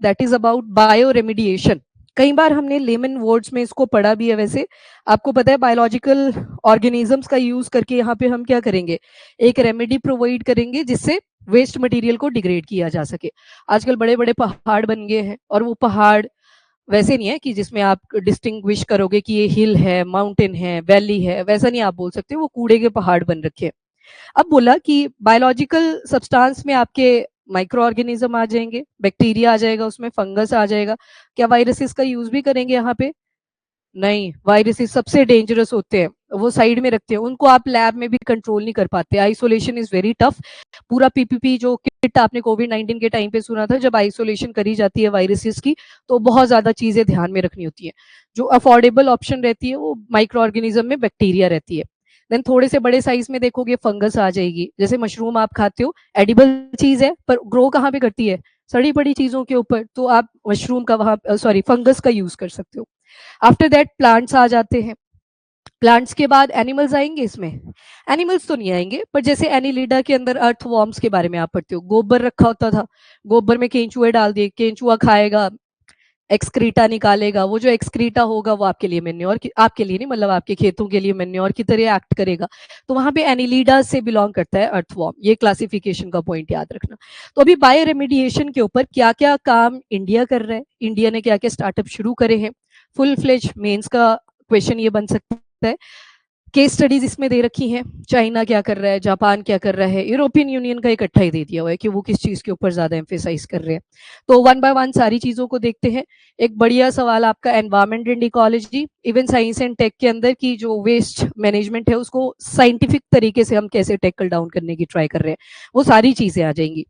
That is about bio remediation. कई बार हमने lemon words में इसको पढ़ा भी है। वैसे आपको पता है बायोलॉजिकल ऑर्गेनिजम्स का यूज करके यहाँ पे हम क्या करेंगे, एक रेमेडी प्रोवाइड करेंगे जिससे वेस्ट मटेरियल को डिग्रेड किया जा सके। आजकल बड़े बड़े पहाड़ बन गए हैं, और वो पहाड़ वैसे नहीं है कि जिसमें आप डिस्टिंग्विश करोगे कि ये हिल है, माउंटेन है, वैली है, वैसा नहीं आप बोल सकते, वो कूड़े के पहाड़ बन रखे हैं। अब बोला कि बायोलॉजिकल सब्सटेंस में आपके माइक्रो ऑर्गेनिज्म आ जाएंगे, बैक्टीरिया आ जाएगा, उसमें फंगस आ जाएगा। क्या वायरसेस का यूज भी करेंगे यहाँ पे? नहीं, वायरसेस सबसे डेंजरस होते हैं, वो साइड में रखते हैं, उनको आप लैब में भी कंट्रोल नहीं कर पाते। Isolation is very tough. पूरा पीपीपी जो किट आपने कोविड-19 के टाइम पे सुना था, जब आइसोलेशन करी जाती है वायरसेस की, तो बहुत ज्यादा चीजें ध्यान में रखनी होती है। जो अफोर्डेबल ऑप्शन रहती है वो माइक्रो ऑर्गेनिज्म में बैक्टीरिया रहती है। देन थोड़े से बड़े साइज में देखोगे फंगस आ जाएगी। जैसे मशरूम आप खाते हो, एडिबल चीज है, पर ग्रो कहाँ पे करती है? सड़ी पड़ी चीजों के ऊपर। तो आप मशरूम का वहां सॉरी फंगस का यूज कर सकते हो। आफ्टर दैट प्लांट्स आ जाते हैं। प्लांट्स के बाद एनिमल्स आएंगे इसमें। एनिमल्स तो नहीं आएंगे, पर जैसे एनिलिडा के अंदर अर्थ वॉर्म्स के बारे में आप पढ़ते हो, गोबर रखा होता था, गोबर में केंचुए डाल दिए, केंचुआ खाएगा, एक्सक्रीटा निकालेगा। वो जो एक्सक्रीटा होगा वो आपके लिए मेन्योर, आपके लिए नहीं, मतलब आपके खेतों के लिए मेन्योर की तरह एक्ट करेगा। तो वहां पे एनिलिडा से बिलोंग करता है अर्थवॉर्म। ये क्लासिफिकेशन का पॉइंट याद रखना। तो अभी बायो रेमिडिएशन के ऊपर क्या क्या काम इंडिया कर रहा है, इंडिया ने क्या क्या स्टार्टअप शुरू करे हैं, फुल फ्लेज मेंस का क्वेश्चन ये बन सकता है। केस स्टडीज इसमें दे रखी हैं, चाइना क्या कर रहा है, जापान क्या कर रहा है, यूरोपियन यूनियन का इकट्ठा ही दे दिया हुआ है कि वो किस चीज के ऊपर ज्यादा एम्फेसाइज कर रहे हैं। तो वन बाय वन सारी चीजों को देखते हैं। एक बढ़िया सवाल आपका, environment and ecology, even science and tech के अंदर की जो वेस्ट मैनेजमेंट है उसको साइंटिफिक तरीके से हम कैसे टैकल डाउन करने की ट्राई कर रहे हैं, वो सारी चीजें आ जाएंगी।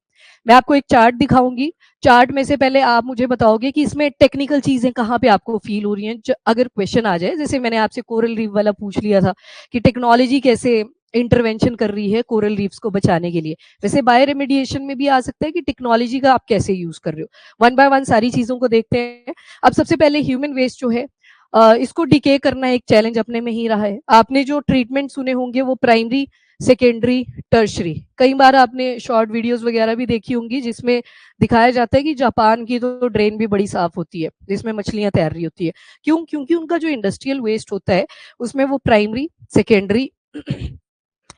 मैं आपको एक चार्ट दिखाऊंगी। चार्ट में से पहले आप मुझे बताओगे कि इसमें टेक्निकल चीजें कहाँ पे आपको फील हो रही हैं। अगर क्वेश्चन आ जाए, जैसे मैंने आपसे कोरल रीफ वाला पूछ लिया था कि टेक्नोलॉजी कैसे इंटरवेंशन कर रही है कोरल रीफ्स को बचाने के लिए, वैसे बायो रेमिडिएशन में भी आ सकता है कि टेक्नोलॉजी का आप कैसे यूज कर रहे हो। वन बाय वन सारी चीजों को देखते हैं। अब सबसे पहले ह्यूमन वेस्ट जो है, इसको डिके करना एक चैलेंज अपने में ही रहा है। आपने जो ट्रीटमेंट सुने होंगे वो प्राइमरी, सेकेंडरी, टर्शरी, कई बार आपने शॉर्ट वीडियोस वगैरह भी देखी होंगी जिसमें दिखाया जाता है कि जापान की तो ड्रेन भी बड़ी साफ होती है जिसमें मछलियां तैर रही होती है। क्यों? क्योंकि उनका जो इंडस्ट्रियल वेस्ट होता है उसमें वो primary, secondary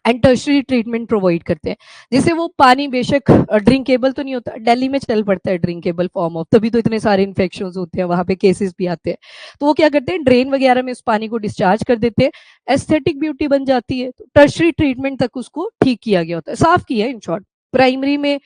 and tertiary treatment provide करते हैं, जिससे वो पानी बेशक ड्रिंकेबल तो नहीं होता, दिल्ली में चल पड़ता है ड्रिंकेबल फॉर्म ऑफ, तभी तो इतने सारे इन्फेक्शन होते हैं, वहां पे केसेस भी आते हैं। तो वो क्या करते हैं, ड्रेन वगैरह में उस पानी को डिस्चार्ज कर देते हैं, एस्थेटिक ब्यूटी बन जाती है। तो टर्शरी ट्रीटमेंट तक उसको ठीक किया गया होता है, साफ किया है इन शॉर्ट। प्राइमरी में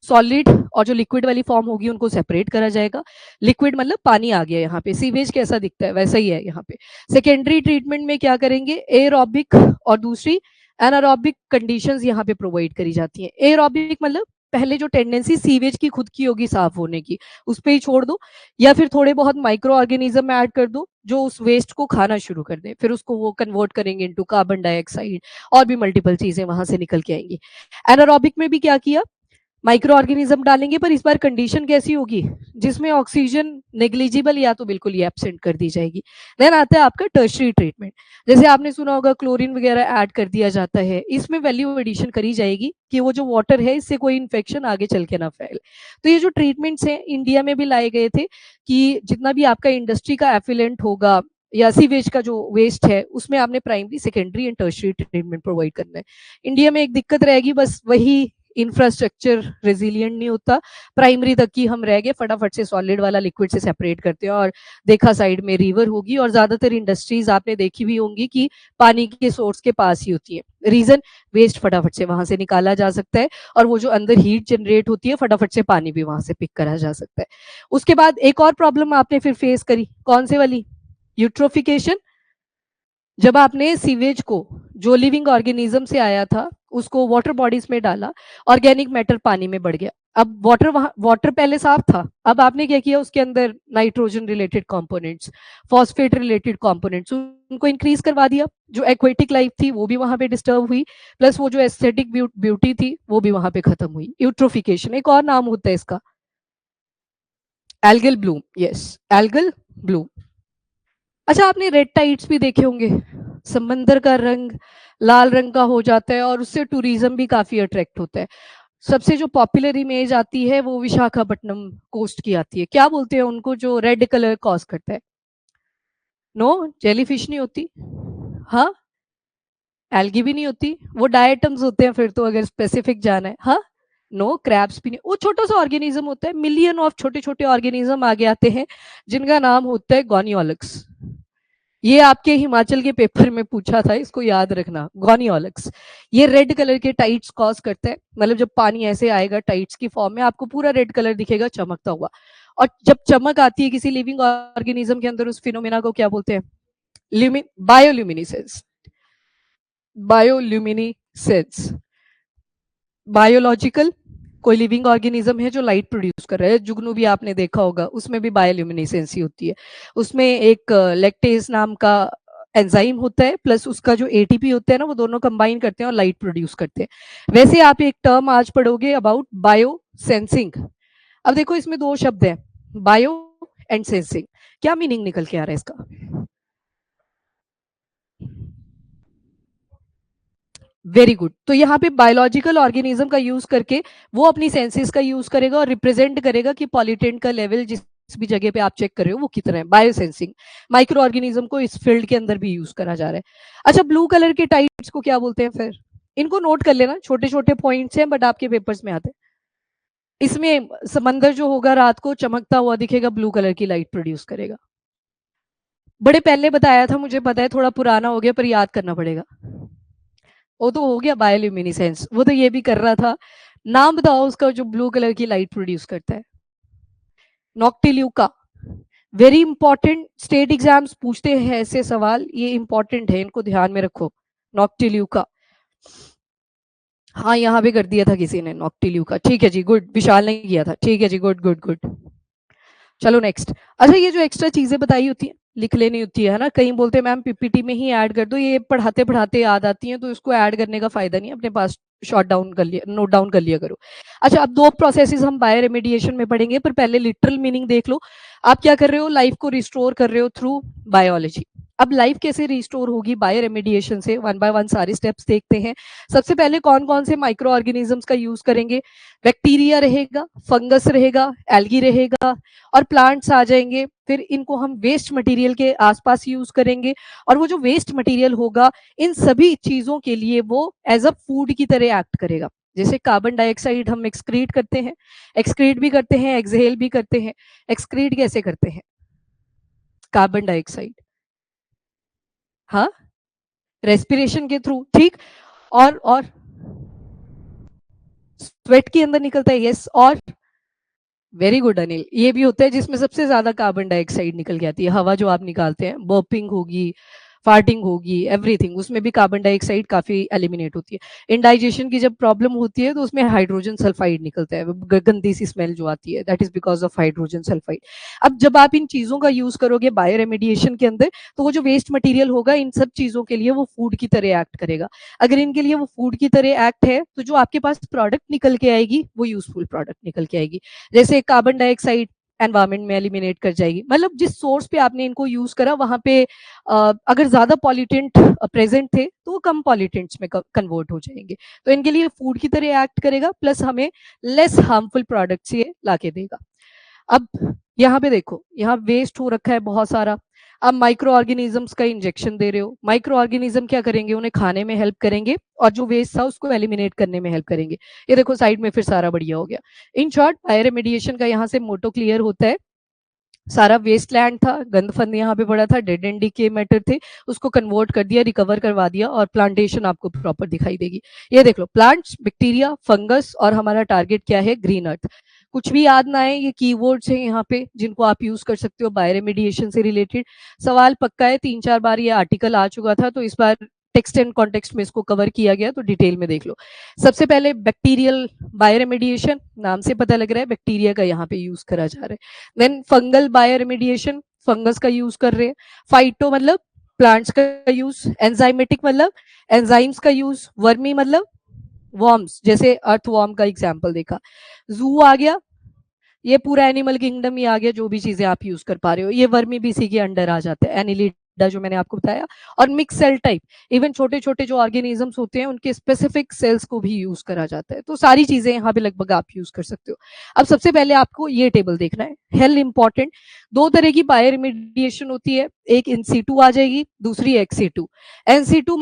सॉलिड और जो लिक्विड वाली फॉर्म होगी उनको सेपरेट करा जाएगा। लिक्विड मतलब पानी आ गया, यहाँ पे सीवेज कैसा दिखता है वैसा ही है यहाँ पे। सेकेंडरी ट्रीटमेंट में क्या करेंगे, एरोबिक और दूसरी एनारोबिक कंडीशंस यहाँ पे प्रोवाइड करी जाती हैं। एरोबिक मतलब पहले जो टेंडेंसी सीवेज की खुद की होगी साफ होने की, उस पर ही छोड़ दो, या फिर थोड़े बहुत माइक्रो ऑर्गेनिज्म ऐड कर दो जो उस वेस्ट को खाना शुरू कर दे, फिर उसको वो कन्वर्ट करेंगे इनटू कार्बन डाइऑक्साइड, और भी मल्टीपल चीजें वहां से निकल के आएंगी। एनारोबिक में भी क्या किया, माइक्रो ऑर्गेनिज्म डालेंगे, पर इस बार कंडीशन कैसी होगी, जिसमें ऑक्सीजन नेग्लिजिबल या तो बिल्कुल ही एब्सेंट कर दी जाएगी। देन आता है आपका टर्शरी ट्रीटमेंट, जैसे आपने सुना होगा क्लोरीन वगैरह ऐड कर दिया जाता है, इसमें वैल्यू एडिशन करी जाएगी कि वो जो वाटर है इससे कोई इन्फेक्शन आगे चल के ना फैले। तो ये जो ट्रीटमेंट्स हैं इंडिया में भी लाए गए थे कि जितना भी आपका इंडस्ट्री का एफिलेंट होगा या सीवेज का जो वेस्ट है उसमें आपने primary, secondary and tertiary treatment provide करना है। इंडिया में एक दिक्कत रहेगी, बस वही इंफ्रास्ट्रक्चर रेजिलिएंट नहीं होता, प्राइमरी तक की हम रह गए, फटाफट से सॉलिड वाला लिक्विड से सेपरेट करते हैं, और देखा साइड में रिवर होगी, और ज्यादातर इंडस्ट्रीज आपने देखी भी होंगी कि पानी के सोर्स के पास ही होती है। रीजन, वेस्ट फटाफट से वहां से निकाला जा सकता है, और वो जो अंदर हीट जनरेट होती है फटाफट से पानी भी वहां से पिक करा जा सकता है। उसके बाद एक और प्रॉब्लम आपने फिर फेस करी, कौन से वाली, यूट्रोफिकेशन। जब आपने सीवेज को जो लिविंग ऑर्गेनिज्म से आया था उसको वाटर बॉडीज में डाला, ऑर्गेनिक मैटर पानी में बढ़ गया। अब वाटर पहले साफ था, अब आपने क्या किया, उसके अंदर nitrogen related components, phosphate related components उनको इंक्रीज करवा दिया। जो एक्वेटिक लाइफ थी वो भी वहां पे डिस्टर्ब हुई, प्लस वो जो एस्थेटिक ब्यूटी थी वो भी वहां पे खत्म हुई। यूट्रोफिकेशन एक और नाम होता है इसका, algal Bloom. Yes, algal Bloom. अच्छा, आपने रेड टाइड्स भी देखे होंगे, समंदर का रंग लाल रंग का हो जाता है और उससे टूरिज्म भी काफी अट्रैक्ट होता है। सबसे जो पॉपुलर इमेज आती है वो विशाखापट्टनम कोस्ट की आती है, क्या बोलते हैं उनको जो रेड कलर कॉज करता है? नो, जेलीफिश नहीं होती। हाँ, एल्गी भी नहीं होती, वो डायटम्स होते हैं फिर तो, अगर स्पेसिफिक जाना है। हाँ, नो, क्रैब्स भी नहीं, वो छोटा सा ऑर्गेनिज्म होता है, मिलियन ऑफ छोटे छोटे ऑर्गेनिज्म आगे आते हैं जिनका नाम होता है गोनियोलक्स। ये आपके हिमाचल के पेपर में पूछा था, इसको याद रखना, गोनियोलक्स। ये रेड कलर के टाइट्स कॉज करता है, मतलब जब पानी ऐसे आएगा टाइट्स की फॉर्म में आपको पूरा रेड कलर दिखेगा चमकता हुआ, और जब चमक आती है किसी लिविंग ऑर्गेनिज्म के अंदर उस फिनोमेना को क्या बोलते हैं? बायोल्यूमिनिसेंस। बायोल्यूमिनिसेंस। बायोलॉजिकल, कोई लिविंग ऑर्गेनिज्म है जो लाइट प्रोड्यूस कर रहा है, जुगनू भी आपने देखा होगा, उसमें भी बायोल्यूमिनेसेंसी होती है। उसमें एक लैक्टेज नाम का एंजाइम होता है, प्लस उसका जो एटीपी होता है ना, वो दोनों कंबाइन करते हैं और लाइट प्रोड्यूस करते हैं। वैसे आप एक टर्म आज पढ़ोगे अबाउट बायो सेंसिंग। अब देखो इसमें दो शब्द हैं, बायो एंड सेंसिंग, क्या मीनिंग निकल के आ रहा है इसका? Very good. तो यहाँ पे बायोलॉजिकल ऑर्गेनिज्म का यूज करके वो अपनी सेंसेस का यूज करेगा और रिप्रेजेंट करेगा कि पॉल्यूटेंट का लेवल जिस भी जगह पे आप चेक कर रहे हो वो कितना है, बायोसेंसिंग। माइक्रो ऑर्गेनिज्म को इस फील्ड के अंदर भी यूज करा जा रहा है। अच्छा, ब्लू कलर के टाइप्स को क्या बोलते हैं फिर? इनको नोट कर लेना, छोटे छोटे पॉइंट्स हैं बट आपके पेपर्स में आते हैं। इसमें समंदर जो होगा रात को चमकता हुआ दिखेगा, ब्लू कलर की लाइट प्रोड्यूस करेगा। बड़े पहले बताया था, मुझे पता है थोड़ा पुराना हो गया पर याद करना पड़ेगा। वो तो हो गया बायोल्यूमिनेसेंस, वो तो ये भी कर रहा था। नाम बताओ उसका जो ब्लू कलर की लाइट प्रोड्यूस करता है? Noctiluca. Very important, state exams पूछते हैं ऐसे सवाल, ये इंपॉर्टेंट है, इनको ध्यान में रखो। नॉक्टिल्यूका। हाँ, यहाँ पे कर दिया था किसी ने नॉक्टिल्यूका, ठीक है जी, गुड। विशाल ने किया था, ठीक है जी, गुड गुड गुड। चलो नेक्स्ट। अच्छा, ये जो एक्स्ट्रा चीजें बताई होती है लिख लेनी होती है ना, कहीं बोलते हैं मैम पीपीटी में ही ऐड कर दो, ये पढ़ाते पढ़ाते याद आती हैं तो इसको ऐड करने का फायदा नहीं है, अपने पास शॉर्ट डाउन कर लिया, नोट डाउन कर लिया करो। अच्छा, अब दो प्रोसेसेस हम बायो रेमेडिएशन में पढ़ेंगे, पर पहले लिटरल मीनिंग देख लो। आप क्या कर रहे हो? लाइफ को रिस्टोर कर रहे हो थ्रू बायोलॉजी। अब लाइफ कैसे रिस्टोर होगी बायो रेमेडिएशन से, वन बाय वन सारे स्टेप्स देखते हैं। सबसे पहले कौन कौन से माइक्रो ऑर्गेनिजम्स का यूज करेंगे? बैक्टीरिया रहेगा, फंगस रहेगा, एल्गी रहेगा, और प्लांट्स आ जाएंगे। फिर इनको हम वेस्ट मटेरियल के आसपास यूज करेंगे, और वो जो वेस्ट मटेरियल होगा इन सभी चीजों के लिए वो एज अ फूड की तरह एक्ट करेगा। जैसे कार्बन डाइऑक्साइड हम एक्सक्रीट करते हैं, एक्सक्रीट भी करते हैं, एक्सहेल भी करते हैं। एक्सक्रीट कैसे करते हैं कार्बन डाइऑक्साइड? हाँ, रेस्पिरेशन के थ्रू, ठीक। और स्वेट के अंदर निकलता है, यस। और वेरी गुड अनिल, ये भी होता है जिसमें सबसे ज्यादा कार्बन डाइऑक्साइड निकल के आती है, हवा जो आप निकालते हैं, बर्पिंग होगी, फार्टिंग होगी, एवरीथिंग, उसमें भी कार्बन डाइऑक्साइड काफी एलिमिनेट होती है। इंडाइजेशन की जब प्रॉब्लम होती है तो उसमें हाइड्रोजन सल्फाइड निकलता है, गंदी सी स्मेल जो आती है, that is because of hydrogen sulphide. अब जब आप इन चीजों का यूज करोगे बायो रेमेडिएशन के अंदर, तो वो जो वेस्ट मटेरियल होगा इन सब चीजों के लिए वो फूड की तरह एक्ट करेगा। अगर इनके लिए वो फूड की तरह एक्ट है तो जो आपके पास प्रोडक्ट निकल के आएगी वो यूजफुल प्रोडक्ट निकल के आएगी। जैसे कार्बन डाइऑक्साइड एनवायरमेंट में एलिमिनेट कर जाएगी, मतलब जिस सोर्स पे आपने इनको यूज करा वहां पे अगर ज्यादा पॉल्यूटेंट प्रेजेंट थे तो वो कम पॉल्यूटेंट्स में कन्वर्ट हो जाएंगे। तो इनके लिए फूड की तरह एक्ट करेगा, प्लस हमें लेस हार्मफुल प्रोडक्ट्स ये लाके देगा। अब यहाँ पे देखो, यहाँ वेस्ट हो रखा है बहुत सारा। अब माइक्रो ऑर्गेनिजम्स का इंजेक्शन दे रहे हो, माइक्रो ऑर्गेनिज्म क्या करेंगे? उन्हें खाने में हेल्प करेंगे और जो वेस्ट था उसको एलिमिनेट करने में हेल्प करेंगे। ये देखो साइड में फिर सारा बढ़िया हो गया। इन शॉर्ट बायो रेमेडिएशन का यहाँ से मोटो क्लियर होता है, सारा वेस्ट लैंड था, गंद फंद यहाँ पे पड़ा था, डेड एंड के मैटर थे, उसको कन्वर्ट कर दिया, रिकवर करवा दिया, और प्लांटेशन आपको प्रॉपर दिखाई देगी। ये देख लो, प्लांट्स, बैक्टीरिया, फंगस, और हमारा टारगेट क्या है? Green earth. कुछ भी याद ना आए, ये कीवर्ड्स हैं यहाँ पे जिनको आप यूज कर सकते हो बायो रेमेडिएशन से रिलेटेड। सवाल पक्का है, 3-4 बार ये आर्टिकल आ चुका था, तो इस बार टेक्स्ट एंड कॉन्टेक्स्ट में इसको कवर किया गया, तो डिटेल में देख लो। सबसे पहले बैक्टीरियल बायो रेमेडिएशन, नाम से पता लग रहा है बैक्टीरिया का यहाँ पे यूज करा जा रहा है। Then fungal bioremediation, fungus का यूज कर रहे हैं। फाइटो मतलब प्लांट्स का यूज, एंजाइमेटिक मतलब एंजाइम्स का यूज, वर्मी मतलब वॉर्म्स, जैसे अर्थ वॉर्म का एग्जाम्पल देखा। जू आ गया, ये पूरा एनिमल किंगडम ही आ गया, जो भी चीजें आप यूज कर पा रहे हो, ये वर्मी भी इसी के अंडर आ जाते हैं, एनिलिड गड्ढा जो मैंने आपको बताया, और मिक्स सेल टाइप, इवन छोटे छोटे जो ऑर्गेनिजम्स होते हैं उनके स्पेसिफिक सेल्स को भी यूज करा जाता है। तो सारी चीजें यहाँ पे लगभग आप यूज कर सकते हो। अब सबसे पहले आपको ये टेबल देखना है, हेल इंपॉर्टेंट। दो तरह की बायो रिमेडिएशन होती है, एक इन सीटू आ जाएगी, दूसरी एक्स सीटू। इन सीटू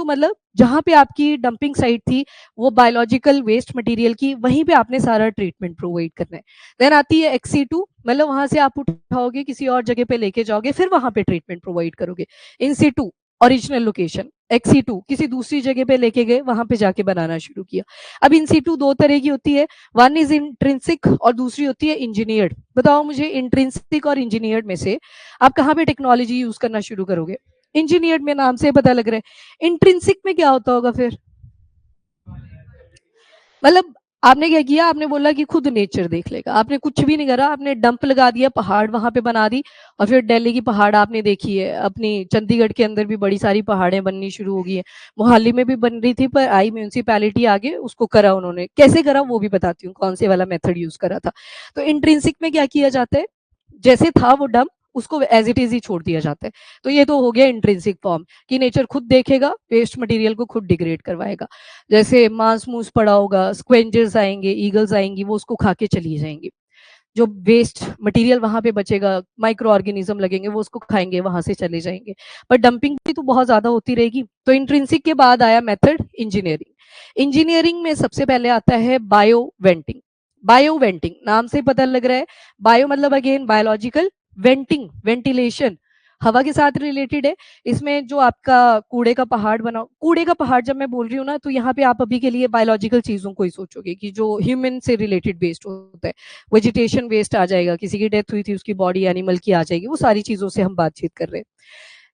मतलब जहां पे आपकी डंपिंग साइट थी वो बायोलॉजिकल वेस्ट मटेरियल की, वहीं पे आपने सारा ट्रीटमेंट प्रोवाइड करना है। देन आती है एक्स सीटू, मतलब वहां से आप उठाओगे किसी और जगह पे लेके जाओगे, फिर वहां पे ट्रीटमेंट प्रोवाइड करोगे। इन सीटू ओरिजिनल लोकेशन, एक्सी2 किसी दूसरी जगह पे लेके गए, वहां पे जाके बनाना शुरू किया। अब इन सीटू दो तरह की होती है, वन इज इंट्रिंसिक और दूसरी होती है इंजीनियर्ड। बताओ मुझे इंट्रिंसिक और इंजीनियर्ड में से आप कहाँ पे टेक्नोलॉजी यूज करना शुरू करोगे? इंजीनियर्ड में, नाम से पता लग रहा है। इंट्रिंसिक में क्या होता होगा फिर? मतलब आपने क्या किया, आपने बोला कि खुद नेचर देख लेगा, आपने कुछ भी नहीं करा, आपने डंप लगा दिया, पहाड़ वहां पे बना दी, और फिर दिल्ली की पहाड़ आपने देखी है, अपनी चंडीगढ़ के अंदर भी बड़ी सारी पहाड़ें बननी शुरू हो गई है, मोहाली में भी बन रही थी, पर आई म्यूनिसिपैलिटी आगे उसको करा उन्होंने, कैसे करा वो भी बताती हूँ, कौन से वाला मेथड यूज करा था। तो इंट्रिंसिक में क्या किया जाता है, जैसे था वो डंप उसको एज इट इज ही छोड़ दिया जाता है। तो ये तो हो गया इंट्रिंसिक फॉर्म, कि नेचर खुद देखेगा, वेस्ट मटेरियल को खुद डिग्रेड करवाएगा। जैसे मांस मूस पड़ा होगा, स्क्वेंजर्स आएंगे, ईगल्स आएंगी, वो उसको खा के चली जाएंगी। जो वेस्ट मटेरियल वहां पे बचेगा, माइक्रो ऑर्गेनिज्म लगेंगे, वो उसको खाएंगे, वहां से चले जाएंगे। पर डंपिंग भी तो बहुत ज्यादा होती रहेगी। तो इंट्रिंसिक के बाद आया मेथड इंजीनियरिंग। इंजीनियरिंग में सबसे पहले आता है बायो वेंटिंग। बायो वेंटिंग नाम से पता लग रहा है, बायो मतलब अगेन बायोलॉजिकल, वेंटिंग वेंटिलेशन, हवा के साथ रिलेटेड है। इसमें जो आपका कूड़े का पहाड़ बना, कूड़े का पहाड़ जब मैं बोल रही हूँ ना, तो यहाँ पे आप अभी के लिए बायोलॉजिकल चीजों को ही सोचोगे, कि जो ह्यूमन से रिलेटेड वेस्ट होता है, वेजिटेशन वेस्ट आ जाएगा, किसी की डेथ हुई थी उसकी बॉडी एनिमल की आ जाएगी, वो सारी चीजों से हम बातचीत कर रहे हैं।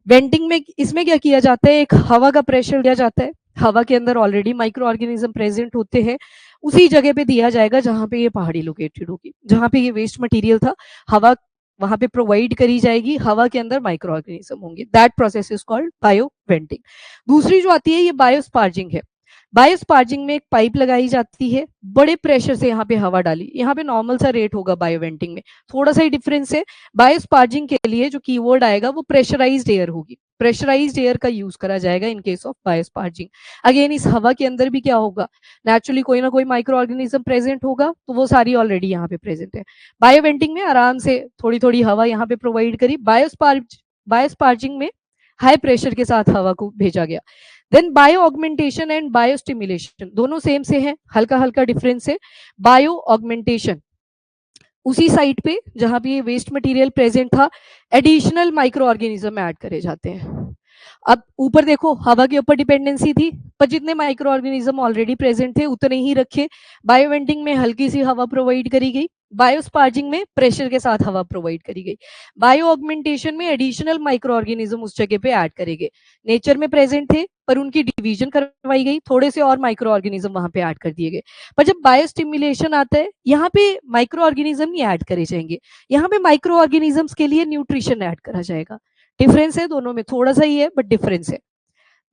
वेंटिंग में इसमें क्या किया जाता है, एक हवा का प्रेशर दिया जाता है, हवा के अंदर ऑलरेडी माइक्रो ऑर्गेनिज्म प्रेजेंट होते हैं, उसी जगह पे दिया जाएगा जहां पे ये पहाड़ी लोकेटेड होगी, जहां पे ये वेस्ट मटेरियल था, हवा वहां पे प्रोवाइड करी जाएगी, हवा के अंदर माइक्रो ऑर्गेनिज्म होंगे। That process is called bioventing. दूसरी जो आती है ये बायोस्पार्जिंग है। बायोस्पार्जिंग में एक पाइप लगाई जाती है, बड़े प्रेशर से यहाँ पे हवा डाली, यहाँ पे नॉर्मल सा रेट होगा, बायोवेंटिंग में थोड़ा सा ही डिफरेंस है। बायोस्पार्जिंग के लिए जो कीवर्ड आएगा वो प्रेशराइज्ड एयर होगी, प्रेशराइज्ड एयर का यूज करा जाएगा इन केस ऑफ बायोस्पार्जिंग। अगेन इस हवा के अंदर भी क्या होगा, नेचुरली कोई ना कोई माइक्रो ऑर्गेनिज्म प्रेजेंट होगा, तो वो सारी ऑलरेडी यहाँ पे प्रेजेंट है। बायोवेंटिंग में आराम से थोड़ी थोड़ी हवा यहाँ पे प्रोवाइड करी, बायोस्पार्जिंग में हाई प्रेशर के साथ हवा को भेजा गया। Then bioaugmentation and biostimulation दोनों सेम से हैं, हल्का हल्का डिफरेंस है। बायो ऑगमेंटेशन उसी साइट पे जहां पे ये वेस्ट मटेरियल प्रेजेंट था, एडिशनल माइक्रो ऑर्गेनिज्म ऐड करे जाते हैं। अब ऊपर देखो, हवा के ऊपर डिपेंडेंसी थी, पर जितने माइक्रो ऑर्गेनिज्म ऑलरेडी प्रेजेंट थे उतने ही रखे। बायोवेंटिंग में हल्की सी हवा प्रोवाइड करी गई, बायोस्पार्जिंग में प्रेशर के साथ हवा प्रोवाइड करी गई, बायो ऑगमेंटेशन में एडिशनल माइक्रो ऑर्गेनिज्म उस जगह पे ऐड करे गए, नेचर में प्रेजेंट थे पर उनकी डिवीजन करवाई गई, थोड़े से और माइक्रो ऑर्गेनिज्म वहां पे ऐड कर दिए गए। पर जब बायोस्टिमुलेशन आता है, यहाँ पे माइक्रो ऑर्गेनिज्म नहीं ऐड करे जाएंगे, यहाँ पे माइक्रो ऑर्गेनिजम्स के लिए न्यूट्रिशन ऐड करा जाएगा। डिफरेंस है दोनों में, थोड़ा सा ही है बट डिफरेंस है।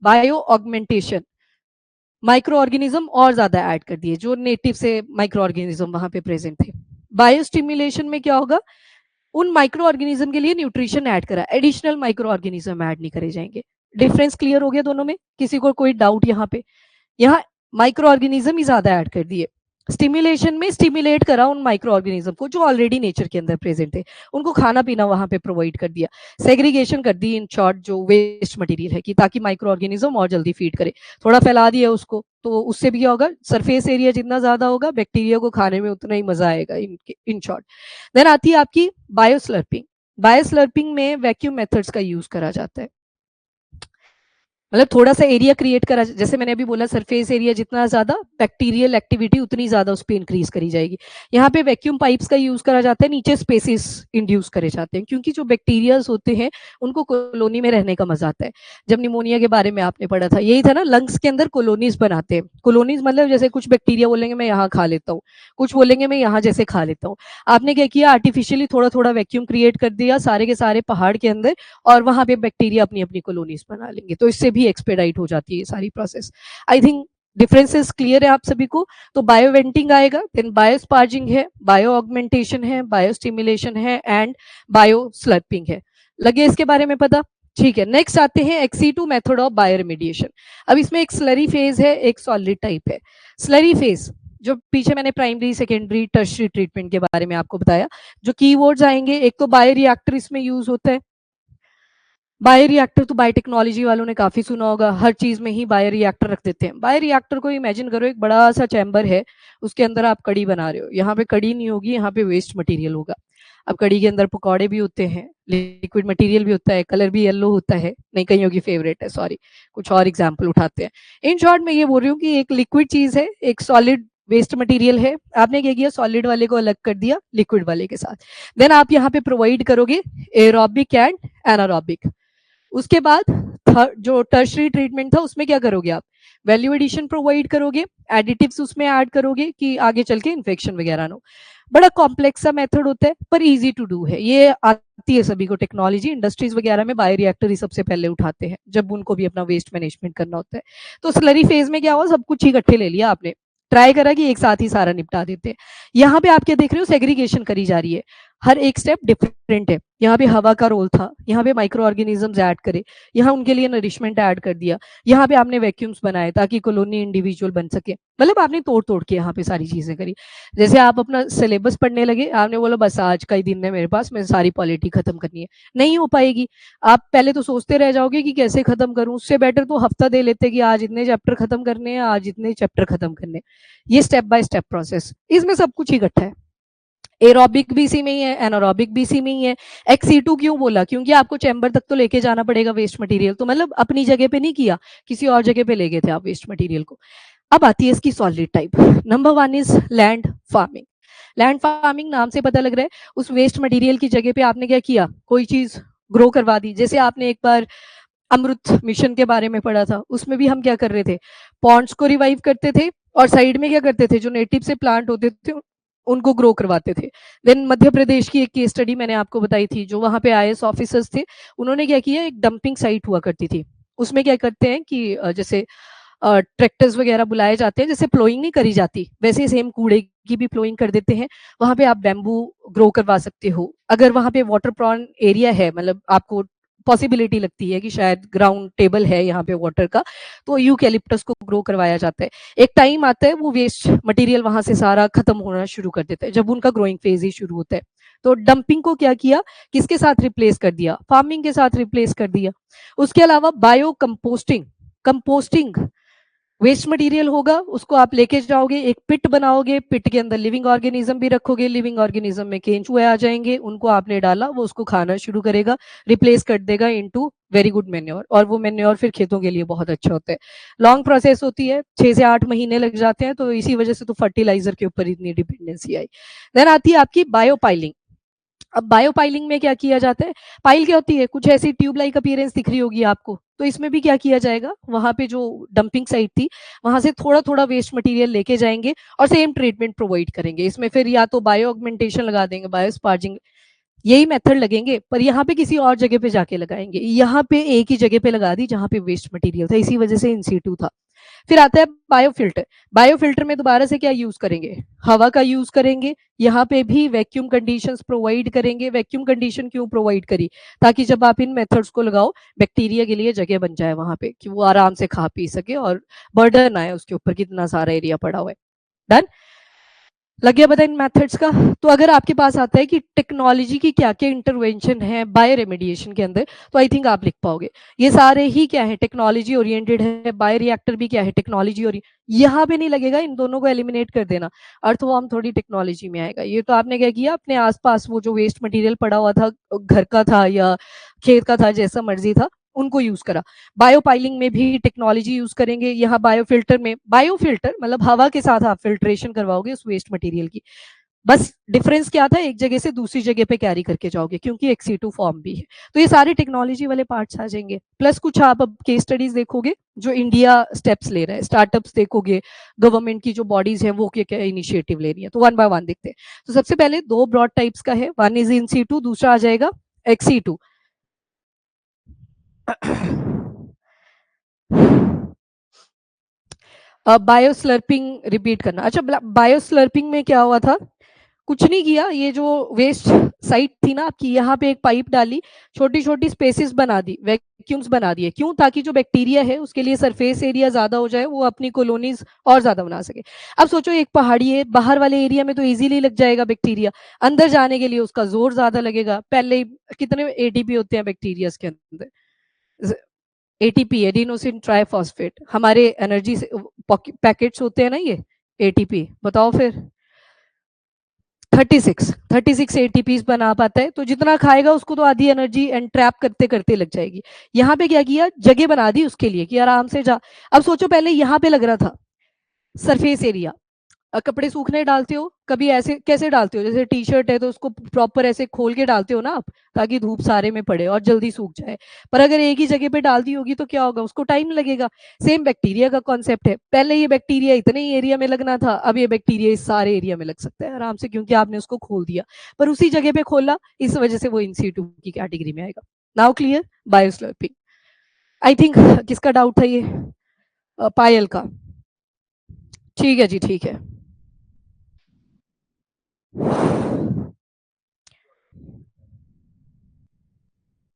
बायो ऑगमेंटेशन माइक्रो ऑर्गेनिज्म और ज्यादा ऐड कर दिए, जो नेटिव से माइक्रो ऑर्गेनिज्म वहां पे प्रेजेंट थे। बायोस्टिमुलेशन में क्या होगा, उन माइक्रो ऑर्गेनिज्म के लिए न्यूट्रिशन ऐड करा, एडिशनल माइक्रो ऑर्गेनिज्म ऐड नहीं करे जाएंगे। डिफरेंस क्लियर हो गया दोनों में? किसी को कोई डाउट यहाँ पे? यहाँ माइक्रो ऑर्गेनिज्म ही ज्यादा ऐड कर दिए, स्टिमुलेशन में स्टिमुलेट करा उन माइक्रो ऑर्गेनिज्म को जो ऑलरेडी नेचर के अंदर प्रेजेंट थे, उनको खाना पीना वहां पे प्रोवाइड कर दिया, सेग्रीगेशन कर दी इन शॉर्ट जो वेस्ट मटेरियल है, कि ताकि माइक्रो ऑर्गेनिज्म और जल्दी फीड करे, थोड़ा फैला दिया उसको, तो उससे भी क्या होगा, सरफेस एरिया जितना ज्यादा होगा बैक्टीरिया को खाने में उतना ही मजा आएगा इन शॉर्ट। देन आती है आपकी बायोस्लर्पिंग। बायोस्लर्पिंग में वैक्यूम मेथड्स का यूज करा जाता है, मतलब थोड़ा सा एरिया क्रिएट करा, जैसे मैंने अभी बोला सरफेस एरिया जितना ज्यादा, बैक्टीरियल एक्टिविटी उतनी ज्यादा उस पर इंक्रीज करी जाएगी। यहाँ पे वैक्यूम पाइप्स का यूज करा जाता है, नीचे स्पेसिस इंड्यूस करे जाते हैं, क्योंकि जो बैक्टीरियाज होते हैं उनको कॉलोनी में रहने का मजा आता है। जब निमोनिया के बारे में आपने पढ़ा था, यही था ना, लंग्स के अंदर कॉलोनीज बनाते हैं। कॉलोनीज मतलब जैसे कुछ बैक्टीरिया बोलेंगे मैं यहाँ खा लेता हूँ, कुछ बोलेंगे मैं यहाँ जैसे खा लेता हूँ। आपने क्या किया, आर्टिफिशियली थोड़ा थोड़ा वैक्यूम क्रिएट कर दिया सारे के सारे पहाड़ के अंदर, और वहां पे बैक्टीरिया अपनी अपनी कॉलोनीज बना लेंगे, तो इससे भी एक्सपेडाइट हो जाती है सारी process. I think differences clear है आप सभी को। तो बायोवेंटिंग आएगा, देन बायोस्पार्जिंग है, बायो ऑगमेंटेशन है, बायोस्टिमुलेशन है, एंड बायो स्लर्पिंग है। लगे इसके बारे में पता? ठीक है, नेक्स्ट आते हैं XC2 मेथड ऑफ बायोरेमिडिएशन। अब इसमें एक स्लरी फेज है, एक सॉलिड टाइप है। स्लरी फेज जो पीछे मैंने प्राइमरी सेकेंडरी टर्शरी ट्रीटमेंट के बारे में आपको बताया, जो कीवर्ड्स आएंगे, एक तो बायोरिएक्टर इसमें यूज होता है। बायोरिएक्टर तो बायोटेक्नोलॉजी वालों ने काफी सुना होगा, हर चीज में ही बायोरिएक्टर रख देते हैं। बायोरिएक्टर को इमेजिन करो, एक बड़ा सा चैम्बर है, उसके अंदर आप कड़ी बना रहे हो। यहाँ पे कड़ी नहीं होगी, यहाँ पे वेस्ट मटेरियल होगा। अब कड़ी के अंदर पकौड़े भी होते हैं, लिक्विड मटेरियल भी होता है, कलर भी येलो होता है, नहीं कईयों की फेवरेट है, सॉरी कुछ और एग्जाम्पल उठाते हैं। इन शॉर्ट मैं ये बोल रही हूँ कि एक लिक्विड चीज है, एक सॉलिड वेस्ट मटेरियल है। आपने क्या किया, सॉलिड वाले को अलग कर दिया लिक्विड वाले के साथ। देन आप यहाँ पे प्रोवाइड करोगे एरोबिक एंड एनारोबिक। उसके बाद जो टर्शरी ट्रीटमेंट था उसमें क्या करोगे आप, वैल्यू एडिशन प्रोवाइड करोगे, एडिटिव्स उसमें ऐड करोगे कि आगे चल के इन्फेक्शन वगैरह ना हो। बड़ा कॉम्प्लेक्स सा मेथड होता है पर इजी टू डू है। ये आती है सभी को टेक्नोलॉजी, इंडस्ट्रीज वगैरह में बायोरिएक्टर ही सबसे पहले उठाते हैं जब उनको भी अपना वेस्ट मैनेजमेंट करना होता है। तो स्लरी फेज में क्या हुआ, सब कुछ ही इकट्ठे ले लिया आपने, ट्राई करा कि एक साथ ही सारा निपटा देते हैं। यहाँ पे आप क्या देख रहे हो, सेग्रीगेशन करी जा रही है, हर एक स्टेप डिफरेंट है। यहाँ पे हवा का रोल था, यहाँ पे माइक्रो ऑर्गेनिजम्स ऐड करे, यहाँ उनके लिए नरिशमेंट ऐड कर दिया, यहाँ पे आपने वैक्यूम्स बनाए ताकि कॉलोनी इंडिविजुअल बन सके। मतलब आपने तोड़ तोड़ के यहाँ पे सारी चीजें करी। जैसे आप अपना सिलेबस पढ़ने लगे, आपने बोला बस आज का ही दिन है मेरे पास, मैं सारी पॉलिटी खत्म करनी है, नहीं हो पाएगी। आप पहले तो सोचते रह जाओगे कि कैसे खत्म करूं, उससे बेटर तो हफ्ता दे लेते कि आज इतने चैप्टर खत्म करने हैं, आज इतने चैप्टर खत्म करने। ये स्टेप बाय स्टेप प्रोसेस, इसमें सब कुछ इकट्ठा है। एरोबिक भी इसी में ही है, एनारोबिक भी इसी में ही है। XC2 क्यों बोला, क्योंकि आपको चैम्बर तक तो लेके जाना पड़ेगा वेस्ट मटेरियल, तो मतलब अपनी जगह पे नहीं किया, किसी और जगह पे ले गए थे आप वेस्ट मटेरियल को। अब आती है इसकी solid type. Number one is land farming. Land farming नाम से पता लग रहा है, उस वेस्ट मटेरियल की जगह पे आपने क्या किया, कोई चीज ग्रो करवा दी। जैसे आपने एक बार अमृत मिशन के बारे में पढ़ा था, उसमें भी हम क्या कर रहे थे, पॉन्ड्स को रिवाइव करते थे और साइड में क्या करते थे, जो नेटिव से प्लांट होते थे उनको ग्रो करवाते थे। देन मध्य प्रदेश की एक केस स्टडी मैंने आपको बताई थी, जो वहां पे IAS ऑफिसर्स थे, उन्होंने क्या किया, एक डंपिंग साइट हुआ करती थी, उसमें क्या करते हैं कि जैसे ट्रैक्टर्स वगैरह बुलाए जाते हैं, जैसे प्लोइंग नहीं करी जाती वैसे सेम कूड़े की भी प्लोइंग कर देते हैं। वहां पे आप बैम्बू ग्रो करवा सकते हो, अगर वहां पे वाटर प्रॉन एरिया है, मतलब आपको पॉसिबिलिटी लगती है कि शायद ग्राउंड टेबल है यहाँ पे वाटर का, तो यूकैलिप्टस को ग्रो करवाया जाता है। एक टाइम आता है वो वेस्ट मटेरियल वहां से सारा खत्म होना शुरू कर देता है, जब उनका ग्रोइंग फेज ही शुरू होता है। तो डंपिंग को क्या किया, किसके साथ रिप्लेस कर दिया, फार्मिंग के साथ रिप्लेस कर दिया। उसके अलावा biocomposting, composting waste material होगा, उसको आप लेके जाओगे, एक पिट बनाओगे, पिट के अंदर लिविंग ऑर्गेनिज्म भी रखोगे, लिविंग ऑर्गेनिज्म में केंचुए आ जाएंगे, उनको आपने डाला, वो उसको खाना शुरू करेगा, रिप्लेस कर देगा इनटू वेरी गुड मेन्योर, और वो मेन्योर फिर खेतों के लिए बहुत अच्छा होता है। लॉन्ग प्रोसेस होती है, 6 से 8 महीने लग जाते हैं, तो इसी वजह से तो फर्टिलाइजर के ऊपर इतनी डिपेंडेंसी आई। देन आती है आपकी बायोपाइलिंग। अब बायोपाइलिंग में क्या किया जाता है, पाइल क्या होती है, कुछ ऐसी ट्यूब लाइक अपीयरेंस दिख रही होगी आपको, तो इसमें भी क्या किया जाएगा, वहां पे जो डंपिंग साइट थी वहां से थोड़ा थोड़ा वेस्ट मटेरियल लेके जाएंगे और सेम ट्रीटमेंट प्रोवाइड करेंगे। इसमें फिर या तो बायो ऑगमेंटेशन लगा देंगे, बायो स्पार्जिंग, यही मेथड लगेंगे, पर यहाँ पे किसी और जगह पे जाके लगाएंगे, यहाँ पे एक ही जगह पे लगा दी जहां पे वेस्ट मटेरियल था, इसी वजह से इन सीटू था। फिर आता है बायोफिल्टर। बायोफिल्टर में दोबारा से क्या यूज करेंगे, हवा का यूज करेंगे, यहाँ पे भी वैक्यूम कंडीशंस प्रोवाइड करेंगे। वैक्यूम कंडीशन क्यों प्रोवाइड करी, ताकि जब आप इन मेथड्स को लगाओ बैक्टीरिया के लिए जगह बन जाए वहां पे, कि वो आराम से खा पी सके और बर्डन आए उसके ऊपर, कितना सारा एरिया पड़ा हुआ है। डन, लग गया पता इन मेथड्स का। तो अगर आपके पास आता है कि टेक्नोलॉजी की क्या क्या इंटरवेंशन है बायो रेमेडिएशन के अंदर, तो आई थिंक आप लिख पाओगे। ये सारे ही क्या है, टेक्नोलॉजी ओरिएंटेड है। बायो रिएक्टर भी क्या है, टेक्नोलॉजी ओरिएंटेड। यहाँ पे नहीं लगेगा, इन दोनों को एलिमिनेट कर देना, अर्थवॉर्म थोड़ी टेक्नोलॉजी में आएगा। ये तो आपने क्या किया, अपने आसपास वो जो वेस्ट मटेरियल पड़ा हुआ था, घर का था या खेत का था, जैसा मर्जी था, उनको यूज करा। बायोपाइलिंग में भी टेक्नोलॉजी यूज करेंगे। यहाँ बायोफिल्टर में, बायोफिल्टर मतलब हवा के साथ आप फिल्ट्रेशन करवाओगे उस वेस्ट मटेरियल की। बस डिफरेंस क्या था, एक जगह से दूसरी जगह पे कैरी करके जाओगे, क्योंकि XC2 फॉर्म भी है। तो ये सारे टेक्नोलॉजी वाले पार्ट्स आ जाएंगे। प्लस कुछ आप अब केस स्टडीज देखोगे जो इंडिया स्टेप्स ले रहा है, स्टार्टअप्स देखोगे, गवर्नमेंट की जो बॉडीज है वो क्या क्या इनिशिएटिव ले रही है। तो वन बाय वन देखते हैं। तो सबसे पहले दो ब्रॉड टाइप्स का है, वन इज INSITU, दूसरा आ जाएगा XC2। बायो स्लर्पिंग रिपीट करना। अच्छा, बायो स्लर्पिंग में क्या हुआ था, कुछ नहीं किया, ये जो वेस्ट साइट थी ना आपकी, यहाँ पे एक पाइप डाली, छोटी छोटी स्पेसेस बना दी, वैक्यूम्स बना दिए, क्यों? ताकि जो बैक्टीरिया है उसके लिए सरफेस एरिया ज्यादा हो जाए, वो अपनी कॉलोनीज और ज्यादा बना सके। अब सोचो एक पहाड़ी है, बाहर वाले एरिया में तो इजीली लग जाएगा बैक्टीरिया, अंदर जाने के लिए उसका जोर ज्यादा लगेगा। पहले कितने एटीपी होते हैं बैक्टीरिया के अंदर? एटीपी, एडिनोसिन ट्राइफॉस्फेट, हमारे एनर्जी से पैकेट्स होते हैं ना ये एटीपी, बताओ फिर 36 एटीपीज बना पाता है, तो जितना खाएगा उसको तो आधी एनर्जी एंट्रैप करते करते लग जाएगी। यहाँ पे क्या किया, जगह बना दी उसके लिए कि आराम से जा। अब सोचो पहले यहाँ पे लग रहा था सरफेस एरिया, कपड़े सूखने डालते हो कभी, ऐसे कैसे डालते हो, जैसे टी शर्ट है तो उसको प्रॉपर ऐसे खोल के डालते हो ना आप, ताकि धूप सारे में पड़े और जल्दी सूख जाए। पर अगर एक ही जगह पे डाल दी होगी तो क्या होगा, उसको टाइम लगेगा। सेम बैक्टीरिया का कॉन्सेप्ट है, पहले ये बैक्टीरिया इतने ही एरिया में लगना था, अब ये बैक्टीरिया इस सारे एरिया में लग सकता है आराम से, क्योंकि आपने उसको खोल दिया, पर उसी जगह पे खोला, इस वजह से वो इन सीटू की कैटेगरी में आएगा। Now clear? Bioslurping. I think किसका डाउट था ये? पायल का। ठीक है जी, ठीक है।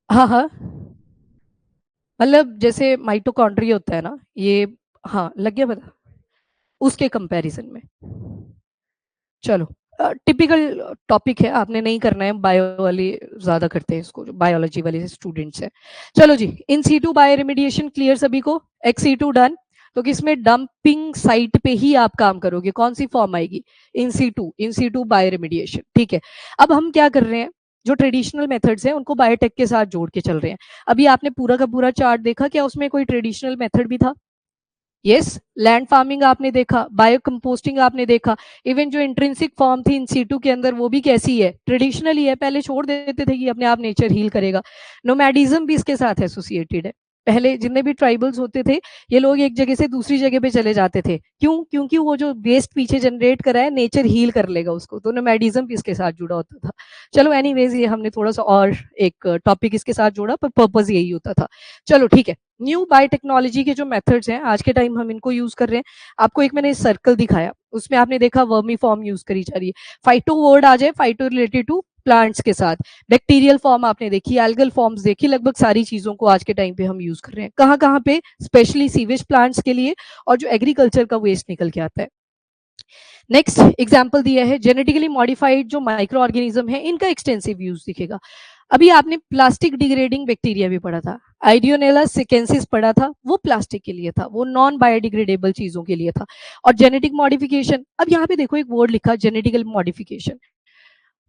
हाँ हाँ, मतलब जैसे माइटोकॉन्ड्रिया होता है ना ये, हाँ लग गया पता, उसके कंपैरिजन में। चलो, टिपिकल टॉपिक है, आपने नहीं करना है, बायो वाली ज्यादा करते हैं इसको, जो बायोलॉजी वाले स्टूडेंट्स हैं। चलो जी, in situ bioremediation clear सभी को? Ex situ done. तो किसमें, डंपिंग साइट पे ही आप काम करोगे, कौन सी फॉर्म आएगी? इन सीटू बायो रेमिडिएशन, ठीक है। अब हम क्या कर रहे हैं, जो ट्रेडिशनल मेथड्स हैं उनको बायोटेक के साथ जोड़ के चल रहे हैं। अभी आपने पूरा का पूरा चार्ट देखा, क्या उसमें कोई ट्रेडिशनल मेथड भी था? यस, लैंड फार्मिंग आपने देखा, बायो कंपोस्टिंग आपने देखा, इवन जो इंट्रिंसिक फॉर्म थी इन सीटू के अंदर वो भी कैसी है, ट्रेडिशनल ही है, पहले छोड़ देते थे कि अपने आप नेचर हील करेगा। नोमैडिज्म भी इसके साथ एसोसिएटेड है, पहले जितने भी ट्राइबल्स होते थे, ये लोग एक जगह से दूसरी जगह पे चले जाते थे, क्यों? क्योंकि वो जो वेस्ट पीछे जनरेट करा है, नेचर हील कर लेगा उसको, तो नोमैडिज्म भी इसके साथ जुड़ा होता था। चलो एनीवेज, ये हमने थोड़ा सा और एक टॉपिक इसके साथ जोड़ा, पर पर्पज यही होता था। चलो ठीक है, न्यू बायोटेक्नोलॉजी के जो मेथड्स हैं आज के टाइम हम इनको यूज कर रहे हैं। आपको एक मैंने सर्कल दिखाया, उसमें आपने देखा वर्मी फॉर्म यूज करी जा रही है, फाइटो वर्ड आ जाए, फाइटो रिलेटेड टू प्लांट्स के साथ, बैक्टीरियल फॉर्म आपने देखी, एल्गल फॉर्म्स देखी, लगभग सारी चीजों को आज के टाइम पे हम यूज कर रहे हैं। कहाँ कहाँ पे? स्पेशली सीवेज प्लांट्स के लिए, और जो एग्रीकल्चर का वेस्ट निकल के आता है। नेक्स्ट एग्जाम्पल दिया है, जेनेटिकली मॉडिफाइड जो माइक्रो ऑर्गेनिज्म है, इनका एक्सटेंसिव यूज दिखेगा। अभी आपने प्लास्टिक डिग्रेडिंग बैक्टीरिया भी पढ़ा था, आइडियोनेला सिकेंसिस पढ़ा था, वो प्लास्टिक के लिए था, वो नॉन बायोडिग्रेडेबल चीजों के लिए था। और जेनेटिक मॉडिफिकेशन, अब यहाँ पे देखो एक वर्ड लिखा, जेनेटिकल मॉडिफिकेशन,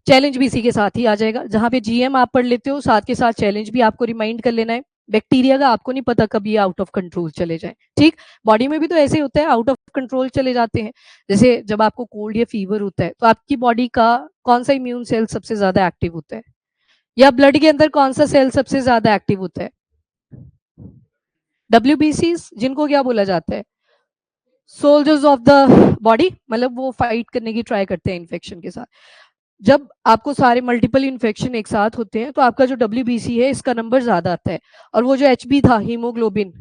चैलेंज भी इसी के साथ ही आ जाएगा, जहां पे जीएम आप पढ़ लेते हो, साथ के साथ चैलेंज भी आपको रिमाइंड कर लेना है। बैक्टीरिया का आपको नहीं पता कब ये आउट ऑफ कंट्रोल चले जाए, ठीक? बॉडी में भी तो ऐसे होता है, आउट ऑफ कंट्रोल चले जाते हैं। जैसे जब आपको कोल्ड या फीवर होता है, तो आपकी बॉडी का कौन सा इम्यून सेल सबसे ज्यादा एक्टिव होता है, या ब्लड के अंदर कौन सा सेल सबसे ज्यादा एक्टिव होता है? डब्ल्यूबीसी, जिनको क्या बोला जाता है, सोल्जर्स ऑफ द बॉडी, मतलब वो फाइट करने की ट्राई करते हैं इन्फेक्शन के साथ। जब आपको सारे मल्टीपल इन्फेक्शन एक साथ होते हैं, तो आपका जो डब्ल्यूबीसी है इसका नंबर ज्यादा आता है, और वो जो एचबी था, हीमोग्लोबिन,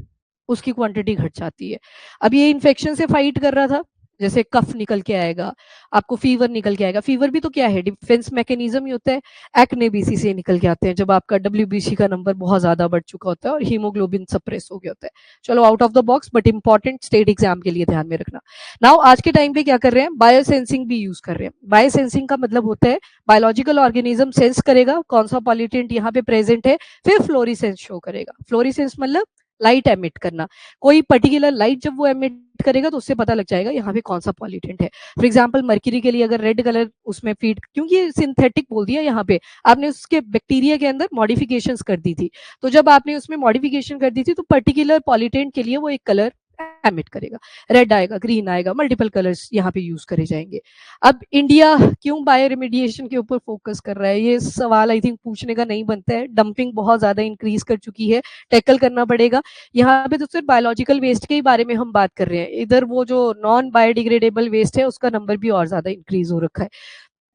उसकी क्वांटिटी घट जाती है। अब ये इन्फेक्शन से फाइट कर रहा था, जैसे कफ निकल के आएगा, आपको फीवर निकल के आएगा, फीवर भी तो क्या है, डिफेंस मैकेनिज्म ही होता है। एक्ने बीसी से निकल के आते हैं, जब आपका डब्ल्यूबीसी का नंबर बहुत ज्यादा बढ़ चुका होता है और हीमोग्लोबिन सप्रेस हो गया होता है। चलो out of the box, but important, state exam के लिए ध्यान में रखना। नाउ आज के टाइम पे क्या कर रहे हैं, बायोसेंसिंग भी यूज कर रहे हैं। बायोसेंसिंग का मतलब होता है, बायोलॉजिकल ऑर्गेनिज्म सेंस करेगा कौन सा पॉल्यूटेंट यहाँ पे प्रेजेंट है, फिर फ्लोरिसेंस शो करेगा। फ्लोरिसेंस मतलब लाइट एमिट करना, कोई पर्टिकुलर लाइट जब वो एमिट करेगा तो उससे पता लग जाएगा यहाँ पे कौन सा पॉल्यूटेंट है। फॉर एग्जांपल मर्क्यूरी के लिए अगर रेड कलर उसमें फीड, क्योंकि सिंथेटिक बोल दिया यहाँ पे, आपने उसके बैक्टीरिया के अंदर मॉडिफिकेशंस कर दी थी, तो जब आपने उसमें मॉडिफिकेशन कर दी थी तो पर्टिकुलर पॉल्यूटेंट के लिए वो एक कलर एमिट करेगा, रेड आएगा, ग्रीन आएगा, मल्टीपल कलर्स यहाँ पे यूज करे जाएंगे। अब इंडिया क्यों बायो रेमिडिएशन के ऊपर फोकस कर रहा है, ये सवाल आई थिंक पूछने का नहीं बनता है। डंपिंग बहुत ज्यादा इंक्रीज कर चुकी है, टैकल करना पड़ेगा। यहाँ पे तो सिर्फ बायोलॉजिकल वेस्ट के ही बारे में हम बात कर रहे हैं, इधर वो जो नॉन बायोडिग्रेडेबल वेस्ट है उसका नंबर भी और ज्यादा इंक्रीज हो रखा है।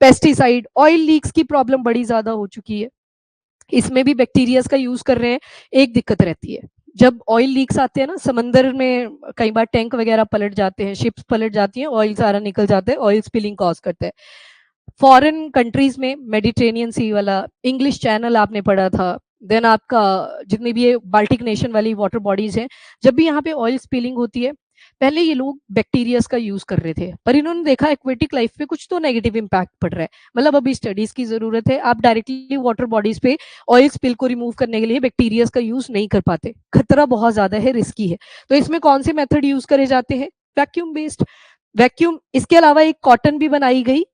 पेस्टिसाइड, ऑयल लीक्स की प्रॉब्लम बड़ी ज्यादा हो चुकी है, इसमें भी बैक्टीरियाज का यूज कर रहे हैं। एक दिक्कत रहती है, जब ऑयल लीक्स आते हैं ना समंदर में, कई बार टैंक वगैरह पलट जाते हैं, शिप्स पलट जाती हैं, ऑयल सारा निकल जाता है, ऑयल स्पिलिंग कॉज करता है। फॉरेन कंट्रीज में मेडिटेरेनियन सी वाला इंग्लिश चैनल आपने पढ़ा था, देन आपका जितनी भी ये बाल्टिक नेशन वाली वाटर बॉडीज हैं, जब भी यहाँ पे ऑयल स्पिलिंग होती है, पहले ये लोग बैक्टीरियाज का यूज कर रहे थे, पर इन्होंने देखा एक्वेटिक लाइफ पे कुछ तो नेगेटिव इम्पैक्ट पड़ रहा है, मतलब अभी स्टडीज की जरूरत है। आप डायरेक्टली वाटर बॉडीज पे ऑयल स्पिल को रिमूव करने के लिए बैक्टीरियाज का यूज नहीं कर पाते, खतरा बहुत ज्यादा है, रिस्की है। तो इसमें कौन से मेथड यूज करे जाते हैं? Vacuum based. वैक्यूम, इसके अलावा एक कॉटन भी बनाई गई,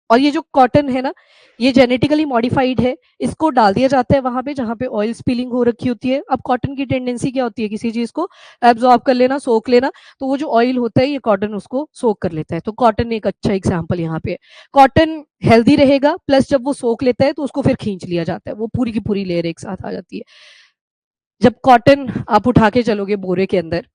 और ये जो कॉटन है ना, ये जेनेटिकली मॉडिफाइड है, इसको डाल दिया जाता है वहां पे जहां पे ऑयल स्पिलिंग हो रखी होती है। अब कॉटन की टेंडेंसी क्या होती है? किसी चीज को एब्जॉर्ब कर लेना, सोख लेना, तो वो जो ऑयल होता है ये कॉटन उसको सोख कर लेता है, तो कॉटन एक अच्छा एग्जाम्पल यहाँ पे। कॉटन हेल्दी रहेगा, प्लस जब वो सोख लेता है तो उसको फिर खींच लिया जाता है, वो पूरी की पूरी लेयर एक साथ आ जाती है। जब कॉटन आप उठा के चलोगे बोरे के अंदर,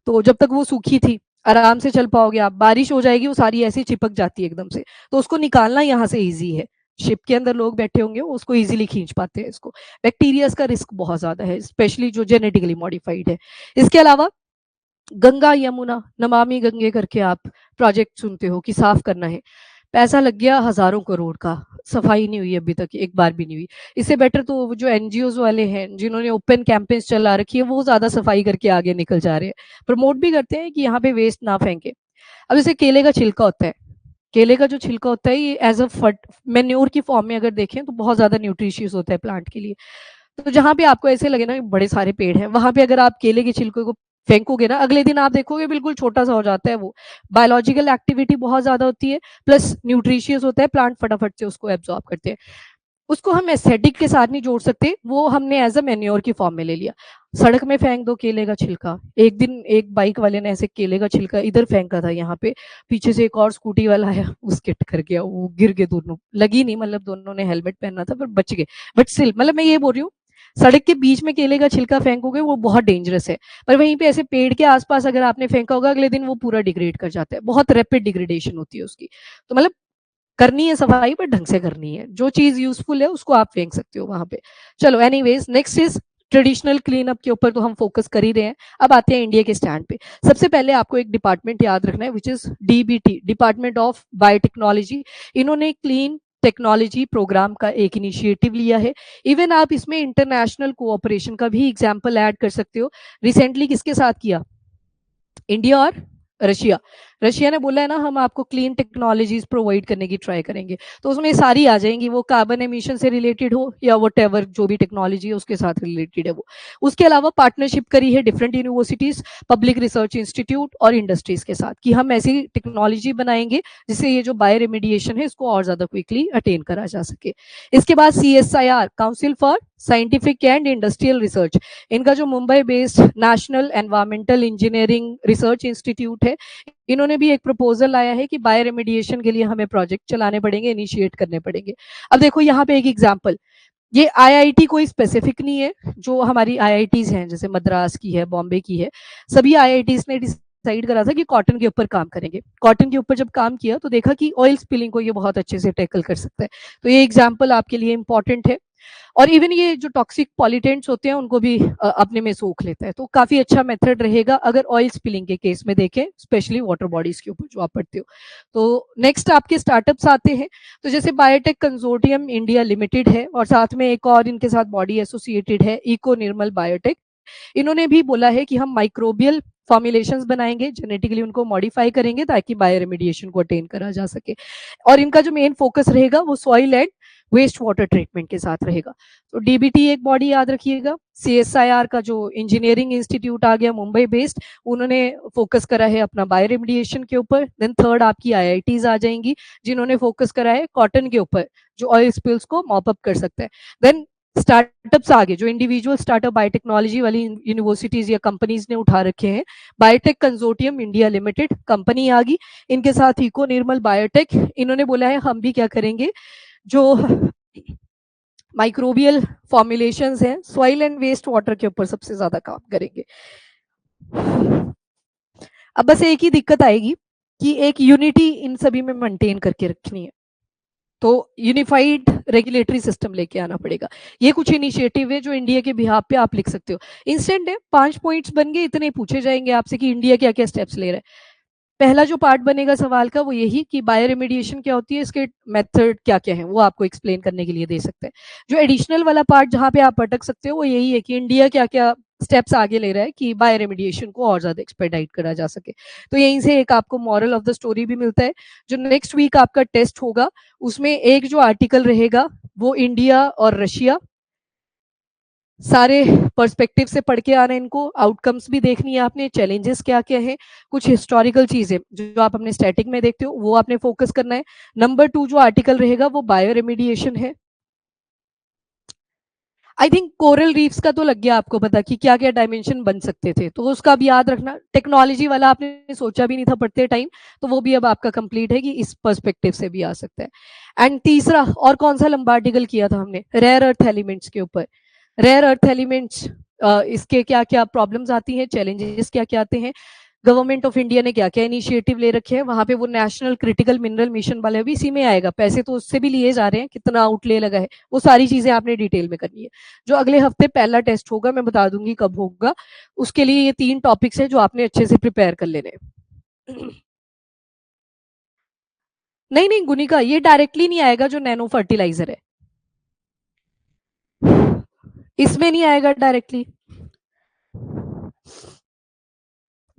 तो जब तक वो सूखी थी आराम से चल पाओगे आप, बारिश हो जाएगी वो सारी ऐसी चिपक जाती है एकदम से, तो उसको निकालना यहाँ से इजी है। शिप के अंदर लोग बैठे होंगे वो उसको इजीली खींच पाते हैं इसको। बैक्टीरिया का रिस्क बहुत ज्यादा है, स्पेशली जो जेनेटिकली मॉडिफाइड है। इसके अलावा गंगा यमुना नमामि गंगे करके आप प्रोजेक्ट सुनते हो कि साफ करना है, पैसा लग गया हजारों करोड़ का, सफाई नहीं हुई अभी तक, एक बार भी नहीं हुई। इससे बेटर तो जो एनजीओ वाले हैं जिन्होंने ओपन कैंपेन्स चला रखी है वो ज्यादा सफाई करके आगे निकल जा रहे हैं, प्रमोट भी करते हैं कि यहाँ पे वेस्ट ना फेंके। अब जैसे केले का छिलका होता है, केले का जो छिलका होता है ये एज अ फट मेन्योर की फॉर्म में अगर देखें तो बहुत ज्यादा न्यूट्रिशियस होता है प्लांट के लिए। तो जहां पे आपको ऐसे लगे ना बड़े सारे पेड़ हैं, वहां पे अगर आप केले के छिलके को फेंकोगे ना, अगले दिन आप देखोगे बिल्कुल छोटा सा हो जाता है वो। बायोलॉजिकल एक्टिविटी बहुत ज्यादा होती है, प्लस न्यूट्रिशियस होता है, प्लांट फटाफट से उसको एब्जॉर्ब करते हैं। उसको हम एस्थेटिक के साथ नहीं जोड़ सकते, वो हमने एज अ मेन्योर की फॉर्म में ले लिया। सड़क में फेंक दो केले का छिलका, एक दिन एक बाइक वाले ने ऐसे केले का छिलका इधर फेंका था यहाँ पे, पीछे से एक और स्कूटी वाला आया उसके टक्कर गया, वो गिर गए दोनों, लगी नहीं, मतलब दोनों ने हेलमेट पहना था पर बच गए। बट स्टिल मतलब मैं ये बोल रही हूँ, सड़क के बीच में केले का छिलका फेंकोगे वो बहुत डेंजरस है, पर वहीं पे ऐसे पेड़ के आसपास अगर आपने फेंका होगा अगले दिन वो पूरा डिग्रेड कर जाता है, बहुत रैपिड डिग्रेडेशन होती है उसकी। तो मतलब करनी है सफाई पर ढंग से करनी है, जो चीज यूजफुल है उसको आप फेंक सकते हो वहां पे। चलो anyways, next is traditional clean up के ऊपर तो हम फोकस कर ही रहे हैं। अब आते हैं इंडिया के स्टैंड पे। सबसे पहले आपको एक डिपार्टमेंट याद रखना है which is DBT, department of biotechnology. इन्होंने क्लीन टेक्नोलॉजी प्रोग्राम का एक इनिशिएटिव लिया है। इवन आप इसमें इंटरनेशनल कोऑपरेशन का भी एग्जांपल ऐड कर सकते हो। रिसेंटली किसके साथ किया? इंडिया और रशिया। रशिया ने बोला है ना हम आपको क्लीन टेक्नोलॉजीज प्रोवाइड करने की ट्राई करेंगे, तो उसमें सारी आ जाएंगी, वो कार्बन एमिशन से रिलेटेड हो या वट एवर जो भी टेक्नोलॉजी है उसके साथ रिलेटेड है वो। उसके अलावा पार्टनरशिप करी है different universities, public research institute और इंडस्ट्रीज के साथ कि हम ऐसी टेक्नोलॉजी बनाएंगे जिससे ये जो बायो रेमिडिएशन है इसको और ज्यादा क्विकली अटेन करा जा सके। इसके बाद CSIR, council for scientific and industrial research, इनका जो Mumbai based national environmental engineering research institute है, इन्होंने भी एक प्रपोजल लाया है कि बायो रेमिडिएशन के लिए हमें प्रोजेक्ट चलाने पड़ेंगे, इनिशिएट करने पड़ेंगे। अब देखो यहाँ पे एक एग्जांपल, ये आईआईटी कोई स्पेसिफिक नहीं है, जो हमारी आईआईटीज हैं जैसे मद्रास की है, बॉम्बे की है, सभी आईआईटीज ने डिसाइड करा था कि कॉटन के ऊपर काम करेंगे। कॉटन के ऊपर जब काम किया तो देखा कि ऑयल स्पिलिंग को ये बहुत अच्छे से टैकल कर सकता है, तो ये एग्जाम्पल आपके लिए इंपॉर्टेंट है। और इवन ये जो टॉक्सिक पॉलिटेंट्स होते हैं उनको भी अपने में सोख लेता है, तो काफी अच्छा मेथड रहेगा अगर ऑयल स्पिलिंग के केस में देखें, स्पेशली वाटर बॉडीज के ऊपर जो आप पढ़ते हो। तो नेक्स्ट आपके स्टार्टअप्स आते हैं, तो जैसे बायोटेक कंसोर्टियम इंडिया लिमिटेड है और साथ में एक और इनके साथ बॉडी एसोसिएटेड है इको निर्मल बायोटेक। इन्होंने भी बोला है कि हम माइक्रोबियल फॉर्मुलेशंस बनाएंगे, जेनेटिकली उनको मॉडिफाई करेंगे ताकि बायो रेमिडिएशन को अटेन करा जा सके। और इनका जो मेन फोकस रहेगा वो soil and waste water treatment के साथ रहेगा। तो डीबीटी एक बॉडी याद रखिएगा। CSIR का जो इंजीनियरिंग इंस्टीट्यूट आ गया मुंबई बेस्ड, उन्होंने फोकस करा है अपना बायो रेमिडिएशन के ऊपर। देन थर्ड आपकी आईआईटीज आ जाएंगी जिन्होंने फोकस करा है कॉटन के ऊपर, जो ऑयल स्पिल्स को मॉप अप कर सकता है। देन स्टार्टअप्स आगे जो इंडिविजुअल स्टार्टअप बायोटेक्नोलॉजी वाली यूनिवर्सिटीज या कंपनीज ने उठा रखे हैं, biotech consortium India limited company आ गई, इनके साथ इको निर्मल बायोटेक, इन्होंने बोला है हम भी क्या करेंगे, जो माइक्रोबियल फॉर्मुलेशंस हैं सॉइल एंड वेस्ट वाटर के ऊपर सबसे ज्यादा काम करेंगे। अब बस एक ही दिक्कत आएगी कि एक यूनिटी इन सभी में मेंटेन करके रखनी है, तो यूनिफाइड रेगुलेटरी सिस्टम लेके आना पड़ेगा। ये कुछ इनिशिएटिव है जो इंडिया के बिहाफ पे आप लिख सकते हो। इंस्टेंट है, 5 पॉइंट्स बन गए, इतने पूछे जाएंगे आपसे कि इंडिया क्या क्या स्टेप्स ले रहा है। पहला जो पार्ट बनेगा सवाल का वो यही कि बायो रेमिडिएशन क्या होती है, इसके मेथड क्या क्या है, वो आपको एक्सप्लेन करने के लिए दे सकते हैं। जो एडिशनल वाला पार्ट जहाँ पे आप अटक सकते हो वो यही है कि इंडिया क्या क्या स्टेप्स आगे ले रहा है कि बायो रेमिडिएशन को और ज्यादा एक्सपेडाइट करा जा सके। तो यहीं से एक आपको मॉरल ऑफ द स्टोरी भी मिलता है। जो नेक्स्ट वीक आपका टेस्ट होगा उसमें एक जो आर्टिकल रहेगा वो इंडिया और रशिया सारे पर्सपेक्टिव से पढ़ के आना है, इनको आउटकम्स भी देखनी है आपने, चैलेंजेस क्या क्या है, कुछ हिस्टोरिकल चीजें जो आप अपने स्टैटिक में देखते हो वो आपने फोकस करना है। नंबर 2 जो आर्टिकल रहेगा वो बायो रेमिडिएशन है। आई थिंक कोरल रीफ्स का तो लग गया आपको पता कि क्या क्या डायमेंशन बन सकते थे, तो उसका भी याद रखना। टेक्नोलॉजी वाला आपने सोचा भी नहीं था पढ़ते टाइम, तो वो भी अब आपका कंप्लीट है कि इस पर्सपेक्टिव से भी आ सकता है। एंड तीसरा और कौन सा लंबा आर्टिकल किया था हमने, रेयर अर्थ एलिमेंट्स के ऊपर। रेयर अर्थ एलिमेंट्स इसके क्या क्या प्रॉब्लम्स आती हैं, चैलेंजेस क्या क्या आते हैं, गवर्नमेंट ऑफ इंडिया ने क्या क्या इनिशिएटिव ले रखे हैं, वहां पे वो नेशनल क्रिटिकल मिनरल मिशन वाले भी इसी में आएगा, पैसे तो उससे भी लिए जा रहे हैं, कितना आउटले लगा है, वो सारी चीजें आपने डिटेल में करनी है। जो अगले हफ्ते पहला टेस्ट होगा मैं बता दूंगी कब होगा, उसके लिए ये 3 टॉपिक्स है जो आपने अच्छे से प्रिपेयर कर लेने हैं। नहीं नहीं गुनिका, ये डायरेक्टली नहीं आएगा जो नैनो फर्टिलाइजर है, इसमें नहीं आएगा डायरेक्टली।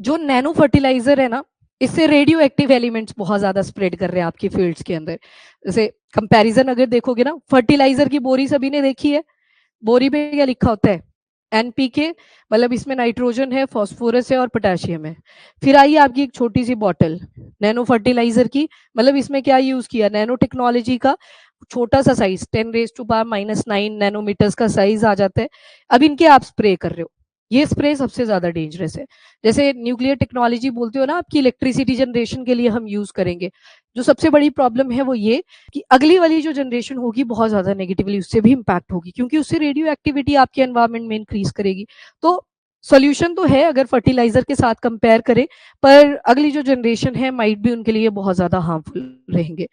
जो नैनो फर्टिलाइजर है ना, इससे रेडियो एक्टिव एलिमेंट्स बहुत ज्यादा स्प्रेड कर रहे हैं आपकी फील्ड्स के अंदर। जैसे कंपैरिजन अगर देखोगे ना, फर्टिलाइजर की बोरी सभी ने देखी है, बोरी पे क्या लिखा होता है, एनपीके, मतलब इसमें नाइट्रोजन है, फास्फोरस है और पोटेशियम है। फिर आई आपकी एक छोटी सी बॉटल नैनो फर्टिलाइजर की, मतलब इसमें क्या यूज किया, नैनो टेक्नोलॉजी का छोटा सा साइज 10⁻⁻⁹ नैनोमीटर्स का साइज आ जाता है। अब इनके आप स्प्रे कर रहे हो, ये स्प्रे सबसे ज्यादा डेंजरस है। जैसे न्यूक्लियर टेक्नोलॉजी बोलते हो ना आपकी इलेक्ट्रिसिटी जनरेशन के लिए हम यूज करेंगे, जो सबसे बड़ी प्रॉब्लम है वो ये कि अगली वाली जो जनरेशन होगी बहुत ज्यादा नेगेटिवली उससे भी इम्पैक्ट होगी, क्योंकि उससे रेडियो एक्टिविटी आपके एनवायरमेंट में इंक्रीज करेगी। तो सोल्यूशन तो है अगर फर्टिलाइजर के साथ कंपेयर करें, पर अगली जो जनरेशन है माइट भी उनके लिए बहुत ज्यादा हार्मफुल रहेंगे।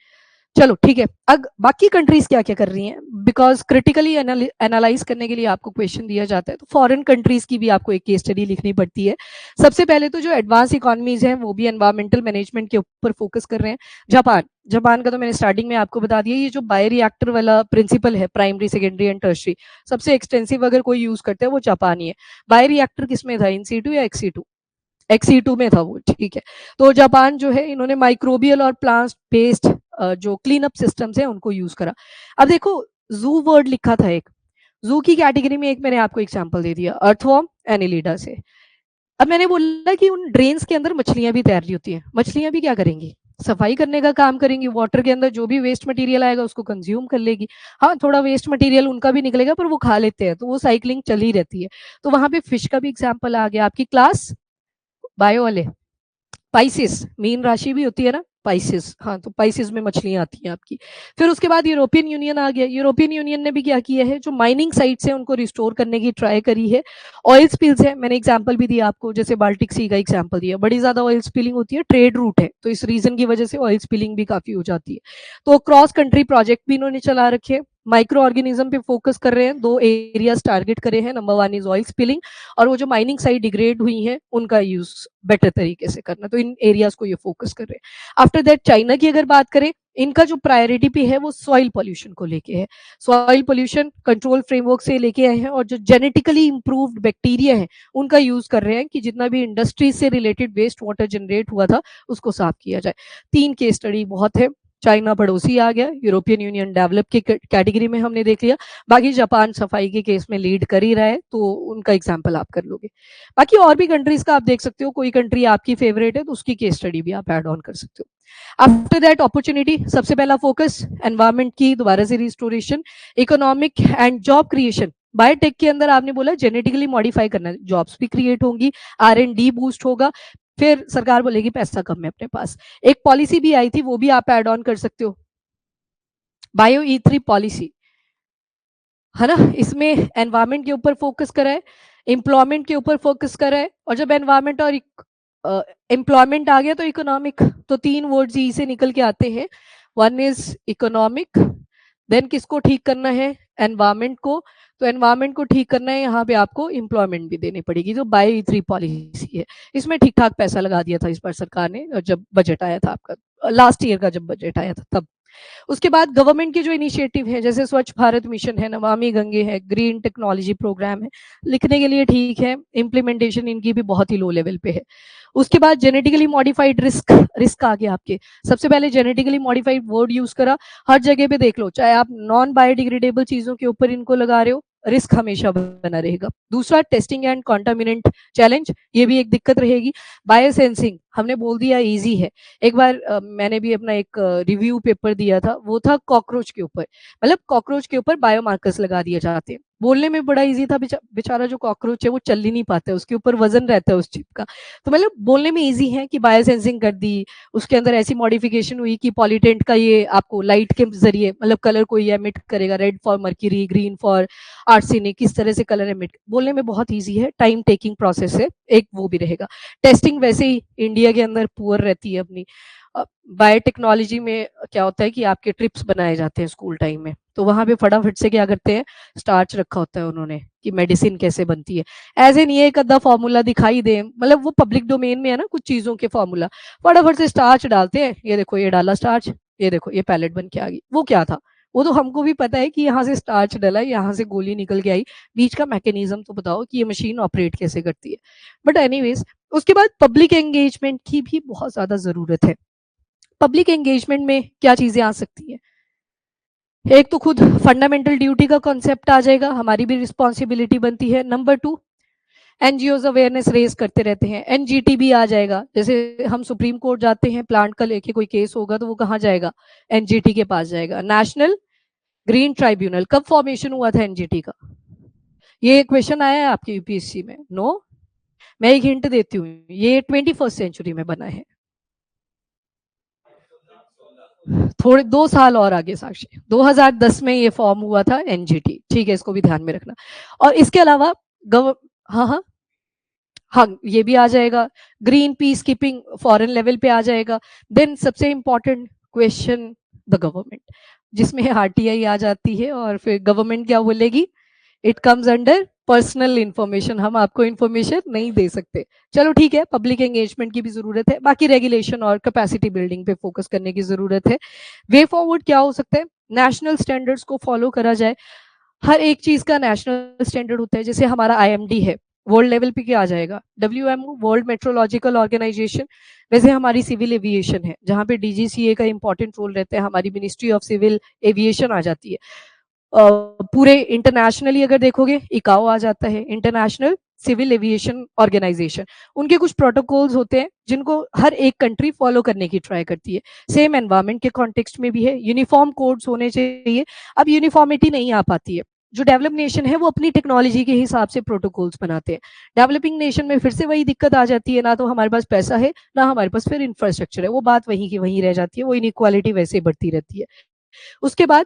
चलो ठीक है, अब बाकी कंट्रीज क्या क्या कर रही हैं, बिकॉज क्रिटिकली एनालाइज करने के लिए आपको क्वेश्चन दिया जाता है, तो फॉरेन कंट्रीज की भी आपको एक केस स्टडी लिखनी पड़ती है। सबसे पहले तो जो एडवांस इकोनॉमीज हैं वो भी एनवायरमेंटल मैनेजमेंट के ऊपर फोकस कर रहे हैं। जापान, जापान का तो मैंने स्टार्टिंग में आपको बता दिया, ये जो बायोरिएक्टर वाला प्रिंसिपल है, प्राइमरी सेकेंडरी एंड टर्शरी, सबसे एक्सटेंसिव अगर कोई यूज करता है वो जापान ही है। बायोरिएक्टर किसमें था, इन-सीटू या एक्स-सीटू, एक्स-सीटू में था वो, ठीक है। तो जापान जो है इन्होंने माइक्रोबियल और प्लांट बेस्ड जो क्लीन अप सिस्टम्स है उनको यूज करा। अब देखो जू वर्ड लिखा था एक, जू की कैटेगरी में एक मैंने आपको एग्जांपल दे दिया, अर्थवॉर्म, एनिलिडा से। अब मैंने बोला कि उन ड्रेन्स के अंदर मछलियां भी तैर रही होती हैं, मछलियां भी क्या करेंगी, सफाई करने का काम करेंगी, वाटर के अंदर जो भी वेस्ट मटेरियल आएगा उसको कंज्यूम कर लेगी। हाँ थोड़ा वेस्ट मटेरियल उनका भी निकलेगा पर वो खा लेते हैं, तो वो साइकिलिंग चल ही रहती है। तो वहां पे फिश का भी एग्जाम्पल आ गया। आपकी क्लास बायो वाले, पाइसिस, मीन राशि भी होती है ना, पाइसिस, हाँ तो पाइसिस में मछलियां आती हैं आपकी। फिर उसके बाद यूरोपियन यूनियन आ गया, यूरोपियन यूनियन ने भी क्या किया है, जो माइनिंग साइट्स है उनको रिस्टोर करने की ट्राई करी है। ऑयल स्पिल्स है, मैंने एग्जांपल भी दिया आपको, जैसे बाल्टिक सी का एग्जांपल दिया, बड़ी ज्यादा ऑयल स्पिलिंग होती है, ट्रेड रूट है, तो इस रीजन की वजह से ऑयल स्पिलिंग भी काफी हो जाती है। तो क्रॉस कंट्री प्रोजेक्ट भी इन्होंने चला रखे, माइक्रो ऑर्गेनिज्म पे फोकस कर रहे हैं, 2 एरियाज टारगेट करे हैं, नंबर 1 इज ऑयल स्पिलिंग, और वो जो माइनिंग साइट डिग्रेड हुई है उनका यूज बेटर तरीके से करना, तो इन एरियाज को ये फोकस कर रहे हैं। आफ्टर दैट चाइना की अगर बात करें, इनका जो प्रायोरिटी पे है वो सॉइल पोल्यूशन को लेके है, सॉइल पोल्यूशन कंट्रोल फ्रेमवर्क से लेके आए हैं, और जो जेनेटिकली इंप्रूव्ड बैक्टीरिया है उनका यूज कर रहे हैं कि जितना भी इंडस्ट्री से रिलेटेड वेस्ट वाटर जनरेट हुआ था उसको साफ किया जाए। 3 केस स्टडी बहुत है, चाइना पड़ोसी आ गया, यूरोपियन यूनियन डेवलप की कैटेगरी में हमने देख लिया, बाकी जापान सफाई के केस में लीड कर ही रहा है, तो उनका एग्जाम्पल आप कर लोगे। बाकी और भी कंट्रीज का आप देख सकते हो, कोई कंट्री आपकी फेवरेट है तो उसकी केस स्टडी भी आप ऐड ऑन कर सकते हो। आफ्टर दैट अपॉर्चुनिटी, सबसे पहला फोकस एनवायरमेंट की दोबारा से restoration, economic and job creation. Biotech के अंदर आपने बोला जेनेटिकली मॉडिफाई करना, जॉब्स भी क्रिएट होंगी, R&D बूस्ट होगा, फिर सरकार बोलेगी पैसा कम है अपने पास। एक पॉलिसी भी आई थी, वो भी आप ऐड ऑन कर सकते हो, बायो E3 पॉलिसी, है ना, इसमें एनवायरमेंट के ऊपर फोकस करा है, एम्प्लॉयमेंट के ऊपर फोकस करा है, और जब एनवायरमेंट और एम्प्लॉयमेंट आ गया तो इकोनॉमिक, तो 3 वर्ड्स ई से निकल के आते हैं, 1 इज इकोनॉमिक, देन किसको ठीक करना है, एनवायरमेंट को, तो एनवायरमेंट को ठीक करना है, यहाँ पे आपको एम्प्लॉयमेंट भी देनी पड़ेगी, जो बाई 3 पॉलिसी है। इसमें ठीक ठाक पैसा लगा दिया था इस बार सरकार ने, जब बजट आया था आपका लास्ट ईयर का, जब बजट आया था तब। उसके बाद गवर्नमेंट के जो इनिशिएटिव है, जैसे स्वच्छ भारत मिशन है, नमामि गंगे है, ग्रीन टेक्नोलॉजी प्रोग्राम है, लिखने के लिए ठीक है, इम्प्लीमेंटेशन इनकी भी बहुत ही लो लेवल पे है। उसके बाद जेनेटिकली मॉडिफाइड रिस्क रिस्क आ गया आपके। सबसे पहले जेनेटिकली मॉडिफाइड वर्ड यूज करा, हर जगह पे देख लो, चाहे आप नॉन बायोडिग्रेडेबल चीजों के ऊपर इनको लगा रहे हो, रिस्क हमेशा बना रहेगा। दूसरा, टेस्टिंग एंड कॉन्टामिनेंट चैलेंज, ये भी एक दिक्कत रहेगी। बायोसेंसिंग हमने बोल दिया इजी है। एक बार मैंने भी अपना एक रिव्यू पेपर दिया था, वो था कॉकरोच के ऊपर, मतलब कॉकरोच के ऊपर बायोमार्कर्स लगा दिए जाते हैं। बोलने में बड़ा इजी था, बेचारा जो कॉकरोच है वो चल ही नहीं पाता है, उसके ऊपर वजन रहता है उस चिप का। तो मतलब बोलने में इजी है कि बायोसेंसिंग कर दी, उसके अंदर ऐसी मॉडिफिकेशन हुई कि पॉलीटेंट का ये आपको लाइट के जरिए, मतलब कलर को ये एमिट करेगा, red for mercury, green for arsenic, किस तरह से कलर एमिट, बोलने में बहुत इजी है, टाइम टेकिंग प्रोसेस है, एक वो भी रहेगा। टेस्टिंग वैसे ही इंडिया के अंदर पुअर रहती है अपनी। बायोटेक्नोलॉजी में क्या होता है कि आपके ट्रिप्स बनाए जाते हैं स्कूल टाइम में, तो वहां पे फटाफट से क्या करते हैं, स्टार्च रखा होता है उन्होंने कि मेडिसिन कैसे बनती है, एज एन ये एक अद्धा फॉर्मूला दिखाई दे, मतलब वो पब्लिक डोमेन में है ना कुछ चीजों के फॉर्मूला, फटाफट से स्टार्च डालते हैं, ये देखो ये डाला स्टार्च, ये देखो ये पैलेट बन के आ गई। वो क्या था, वो तो हमको भी पता है कि यहाँ से स्टार्च डला, यहाँ से गोली निकल के आई, बीच का मैकेनिज्म तो बताओ कि ये मशीन ऑपरेट कैसे करती है। बट एनीवेज, उसके बाद पब्लिक एंगेजमेंट की भी बहुत ज्यादा जरूरत है। पब्लिक एंगेजमेंट में क्या चीजें आ सकती हैं, एक तो खुद फंडामेंटल ड्यूटी का कॉन्सेप्ट आ जाएगा, हमारी भी रिस्पॉन्सिबिलिटी बनती है। नंबर 2, एनजीओज अवेयरनेस रेज करते रहते हैं, एनजीटी भी आ जाएगा, जैसे हम सुप्रीम कोर्ट जाते हैं प्लांट का लेके कोई केस होगा तो वो कहाँ जाएगा, एनजीटी के पास जाएगा। नेशनल ग्रीन ट्राइब्यूनल कब फॉर्मेशन हुआ था एनजीटी का, ये क्वेश्चन आया है आपके यूपीएससी में? नो। मैं एक हिंट देती हूँ, ये 21st सेंचुरी में बना है, थोड़े 2 साल और आगे साक्षी, 2010 में ये फॉर्म हुआ था एनजीटी, ठीक है, इसको भी ध्यान में रखना। और इसके अलावा गव हाँ हाँ हाँ, ये भी आ जाएगा, green peace keeping foreign level पे आ जाएगा। देन सबसे इंपॉर्टेंट क्वेश्चन, द गवर्नमेंट, जिसमें आरटीआई आ जाती है, और फिर गवर्नमेंट क्या बोलेगी, it comes under personal information, हम आपको इंफॉर्मेशन नहीं दे सकते। चलो ठीक है, पब्लिक एंगेजमेंट की भी जरूरत है, बाकी रेगुलेशन और कैपेसिटी बिल्डिंग पे फोकस करने की जरूरत है। वे फॉरवर्ड क्या हो सकता है, नेशनल स्टैंडर्ड्स को फॉलो करा जाए, हर एक चीज का नेशनल स्टैंडर्ड होता है, जैसे हमारा आईएमडी है, वर्ल्ड लेवल पे क्या आ जाएगा, डब्ल्यूएमओ, वर्ल्ड मेट्रोलॉजिकल ऑर्गेनाइजेशन। वैसे हमारी सिविल एविएशन है, जहाँ पे डीजीसीए का इंपॉर्टेंट रोल रहता है, हमारी मिनिस्ट्री ऑफ सिविल एविएशन आ जाती है। पूरे इंटरनेशनली अगर देखोगे, इकाओ आ जाता है, इंटरनेशनल सिविल एविएशन ऑर्गेनाइजेशन, उनके कुछ प्रोटोकॉल्स होते हैं जिनको हर एक कंट्री फॉलो करने की ट्राई करती है। सेम एनवायरमेंट के कॉन्टेक्स्ट में भी है, यूनिफॉर्म कोड्स होने चाहिए। अब यूनिफॉर्मिटी नहीं आ पाती है, जो डेवलप नेशन है वो अपनी टेक्नोलॉजी के हिसाब से प्रोटोकॉल्स बनाते हैं, डेवलपिंग नेशन में फिर से वही दिक्कत आ जाती है, ना तो हमारे पास पैसा है, ना हमारे पास फिर इंफ्रास्ट्रक्चर है, वो बात वहीं की वहीं रह जाती है, वो इनइक्वालिटी वैसे बढ़ती रहती है। उसके बाद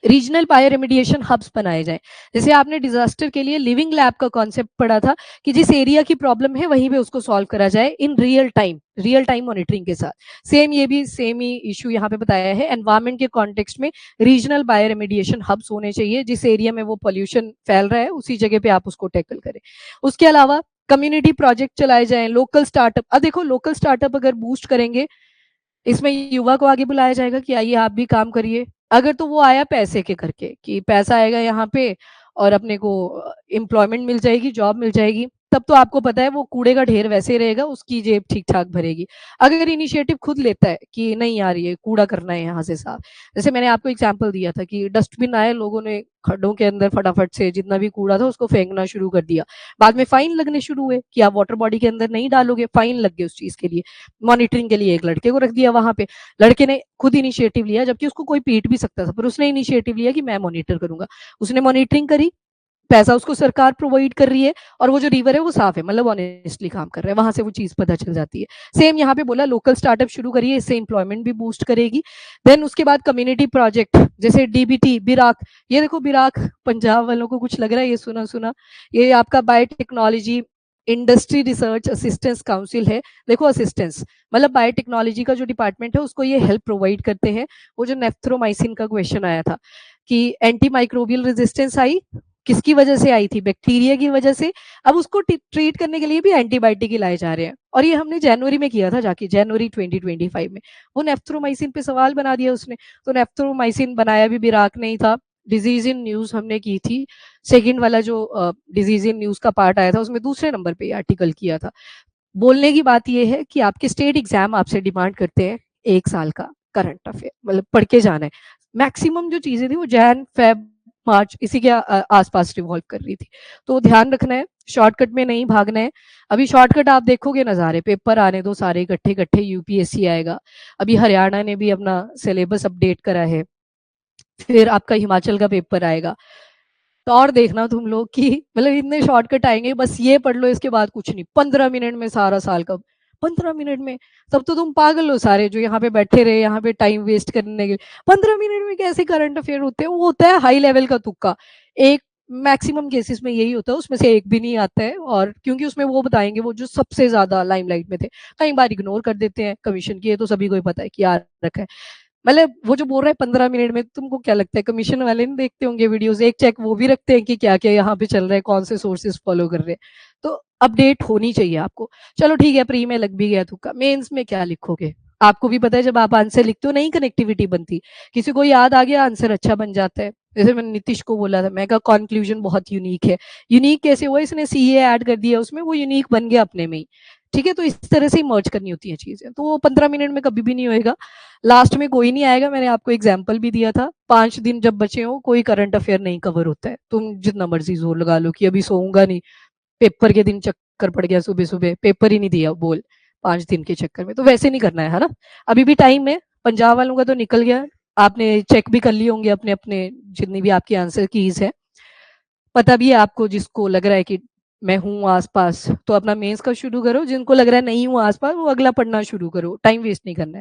रीजनल फायर रेमिडिएशन हब्स बनाए जाएं, जैसे आपने डिजास्टर के लिए लिविंग लैब का कॉन्सेप्ट पढ़ा था, कि जिस एरिया की प्रॉब्लम है वहीं पे उसको सॉल्व करा जाए इन रियल टाइम मॉनिटरिंग के साथ। सेम ये भी सेम ही इशू यहाँ पे बताया है, एनवायरमेंट के कॉन्टेक्स्ट में रीजनल बायो रेमिडिएशन हब्स होने चाहिए, जिस एरिया में वो पोल्यूशन फैल रहा है उसी जगह पे आप उसको टैकल करें। उसके अलावा कम्युनिटी प्रोजेक्ट चलाए जाएं, लोकल स्टार्टअप, अब देखो लोकल स्टार्टअप अगर बूस्ट करेंगे, इसमें युवा को आगे बुलाया जाएगा कि आइए आप भी काम करिए। अगर तो वो आया पैसे के करके कि पैसा आएगा यहाँ पे और अपने को एम्प्लॉयमेंट मिल जाएगी, जॉब मिल जाएगी, तब तो आपको पता है वो कूड़े का ढेर वैसे ही रहेगा, उसकी जेब ठीक ठाक भरेगी। अगर इनिशिएटिव खुद लेता है कि नहीं यार ये कूड़ा करना है यहाँ से साफ, जैसे मैंने आपको एग्जांपल दिया था कि डस्टबिन आए, लोगों ने खड्डों के अंदर फटाफट से जितना भी कूड़ा था उसको फेंकना शुरू कर दिया, बाद में फाइन लगने शुरू हुए कि आप वाटर बॉडी के अंदर नहीं डालोगे, फाइन लग गए उस चीज के लिए। मॉनिटरिंग के लिए एक लड़के को रख दिया वहां पे, लड़के ने खुद इनिशिएटिव लिया, जबकि उसको कोई पीट भी सकता था, पर उसने इनिशिएटिव लिया कि मैं मॉनिटर करूंगा। उसने मॉनिटरिंग करी, पैसा उसको सरकार प्रोवाइड कर रही है, और वो जो रिवर है वो साफ है, मतलब ऑनेस्टली काम कर रहा है, वहां से वो चीज पता चल जाती है। सेम यहाँ पे बोला लोकल स्टार्टअप शुरू करिए, इससे एम्प्लॉयमेंट भी बूस्ट करेगी। देन उसके बाद कम्युनिटी प्रोजेक्ट, जैसे डीबीटी, बिराक, ये देखो बिराक पंजाब वालों को कुछ लग रहा है ये सुना सुना, ये आपका biotechnology industry research assistance council है। देखो असिस्टेंस मतलब बायोटेक्नोलॉजी का जो डिपार्टमेंट है उसको ये हेल्प प्रोवाइड करते हैं। वो जो नेफ्थ्रोमाइसिन का क्वेश्चन आया था कि एंटी माइक्रोबियल रेजिस्टेंस आई, किसकी वजह से आई थी? बैक्टीरिया की वजह से। अब उसको ट्रीट करने के लिए भी एंटीबायोटिक ही लाए जा रहे हैं, और ये हमने जनवरी में किया था जाके, जनवरी 2025 में। वो नेफ्थ्रोमाइसिन पे सवाल बना दिया उसने। तो नेफ्थ्रोमाइसिन बनाया भी बिराक नहीं था। डिजीज इन न्यूज हमने की थी, सेकंड वाला जो डिजीज इन न्यूज का पार्ट आया था उसमें दूसरे नंबर पे आर्टिकल किया था। बोलने की बात यह है कि आपके स्टेट एग्जाम आपसे डिमांड करते हैं 1 साल का करंट अफेयर, मतलब पढ़ के जाना है। मैक्सिमम जो चीजें थी वो जैन फेब मार्च इसी के आसपास रिवॉल्व कर रही थी। तो ध्यान रखना है, शॉर्टकट में नहीं भागना है। अभी शॉर्टकट आप देखोगे नज़ारे, पेपर आने दो सारे इकट्ठे इकट्ठे, यूपीएससी आएगा। अभी हरियाणा ने भी अपना सिलेबस अपडेट करा है, फिर आपका हिमाचल का पेपर आएगा। तो और देखना तुम लोग कि मतलब इतने शॉर्टकट आएंगे, बस ये पढ़ लो इसके बाद कुछ नहीं, 15 मिनट में सारा साल का। 15 मिनट में? तब तो तुम पागल हो सारे जो यहाँ पे बैठे रहे, यहाँ पे टाइम वेस्ट करने के। 15 मिनट में कैसे करंट अफेयर होते हैं? वो होता है हाई लेवल का तुक्का। एक मैक्सिमम केसेस में यही होता है, उसमें से एक भी नहीं आता है, और क्योंकि उसमें वो बताएंगे वो जो सबसे ज्यादा लाइमलाइट में थे। कई बार इग्नोर कर देते हैं कमीशन की, ये तो सभी को ही पता है कि यार रखा है। मतलब वो जो बोल रहे हैं 15 मिनट में, तुमको क्या लगता है कमीशन वाले नहीं देखते होंगे वीडियोस? एक चेक वो भी रखते हैं कि क्या क्या यहाँ पे चल रहा है, कौन से सोर्सेज फॉलो कर रहे हैं। तो अपडेट होनी चाहिए आपको। चलो ठीक है, प्री में लग भी गया तुक्का, मेंस में क्या लिखोगे? आपको भी पता है जब आप आंसर लिखते हो नहीं कनेक्टिविटी बनती, किसी को याद आ गया आंसर अच्छा बन जाता है। जैसे मैंने नीतीश को बोला था, मैं कहा कॉन्क्लूजन बहुत यूनिक है। यूनिक कैसे हुआ? इसने सीए ऐड कर दिया उसमें, वो यूनिक बन गया अपने में ही। ठीक है, तो इस तरह से ही मर्ज करनी होती है चीजें, तो वो 15 मिनट में कभी भी नहीं होएगा। लास्ट में कोई नहीं आएगा। मैंने आपको एग्जाम्पल भी दिया था, 5 दिन जब बचे हो कोई करंट अफेयर नहीं कवर होता है। तुम जितना मर्जी जोर लगा लो कि अभी सोऊंगा नहीं, पेपर के दिन चक्कर पड़ गया, सुबह सुबह पेपर ही नहीं दिया बोल, 5 दिन के चक्कर में। तो वैसे नहीं करना है ना। अभी भी टाइम है। पंजाब वालों का तो निकल गया, आपने चेक भी कर लिए होंगे अपने अपने जितनी भी आपकी आंसर कीज है। पता भी है आपको, जिसको लग रहा है कि मैं हूँ आसपास तो अपना मेंस का शुरू करो, जिनको लग रहा है नहीं हूँ आसपास वो अगला पढ़ना शुरू करो। टाइम वेस्ट नहीं करना है।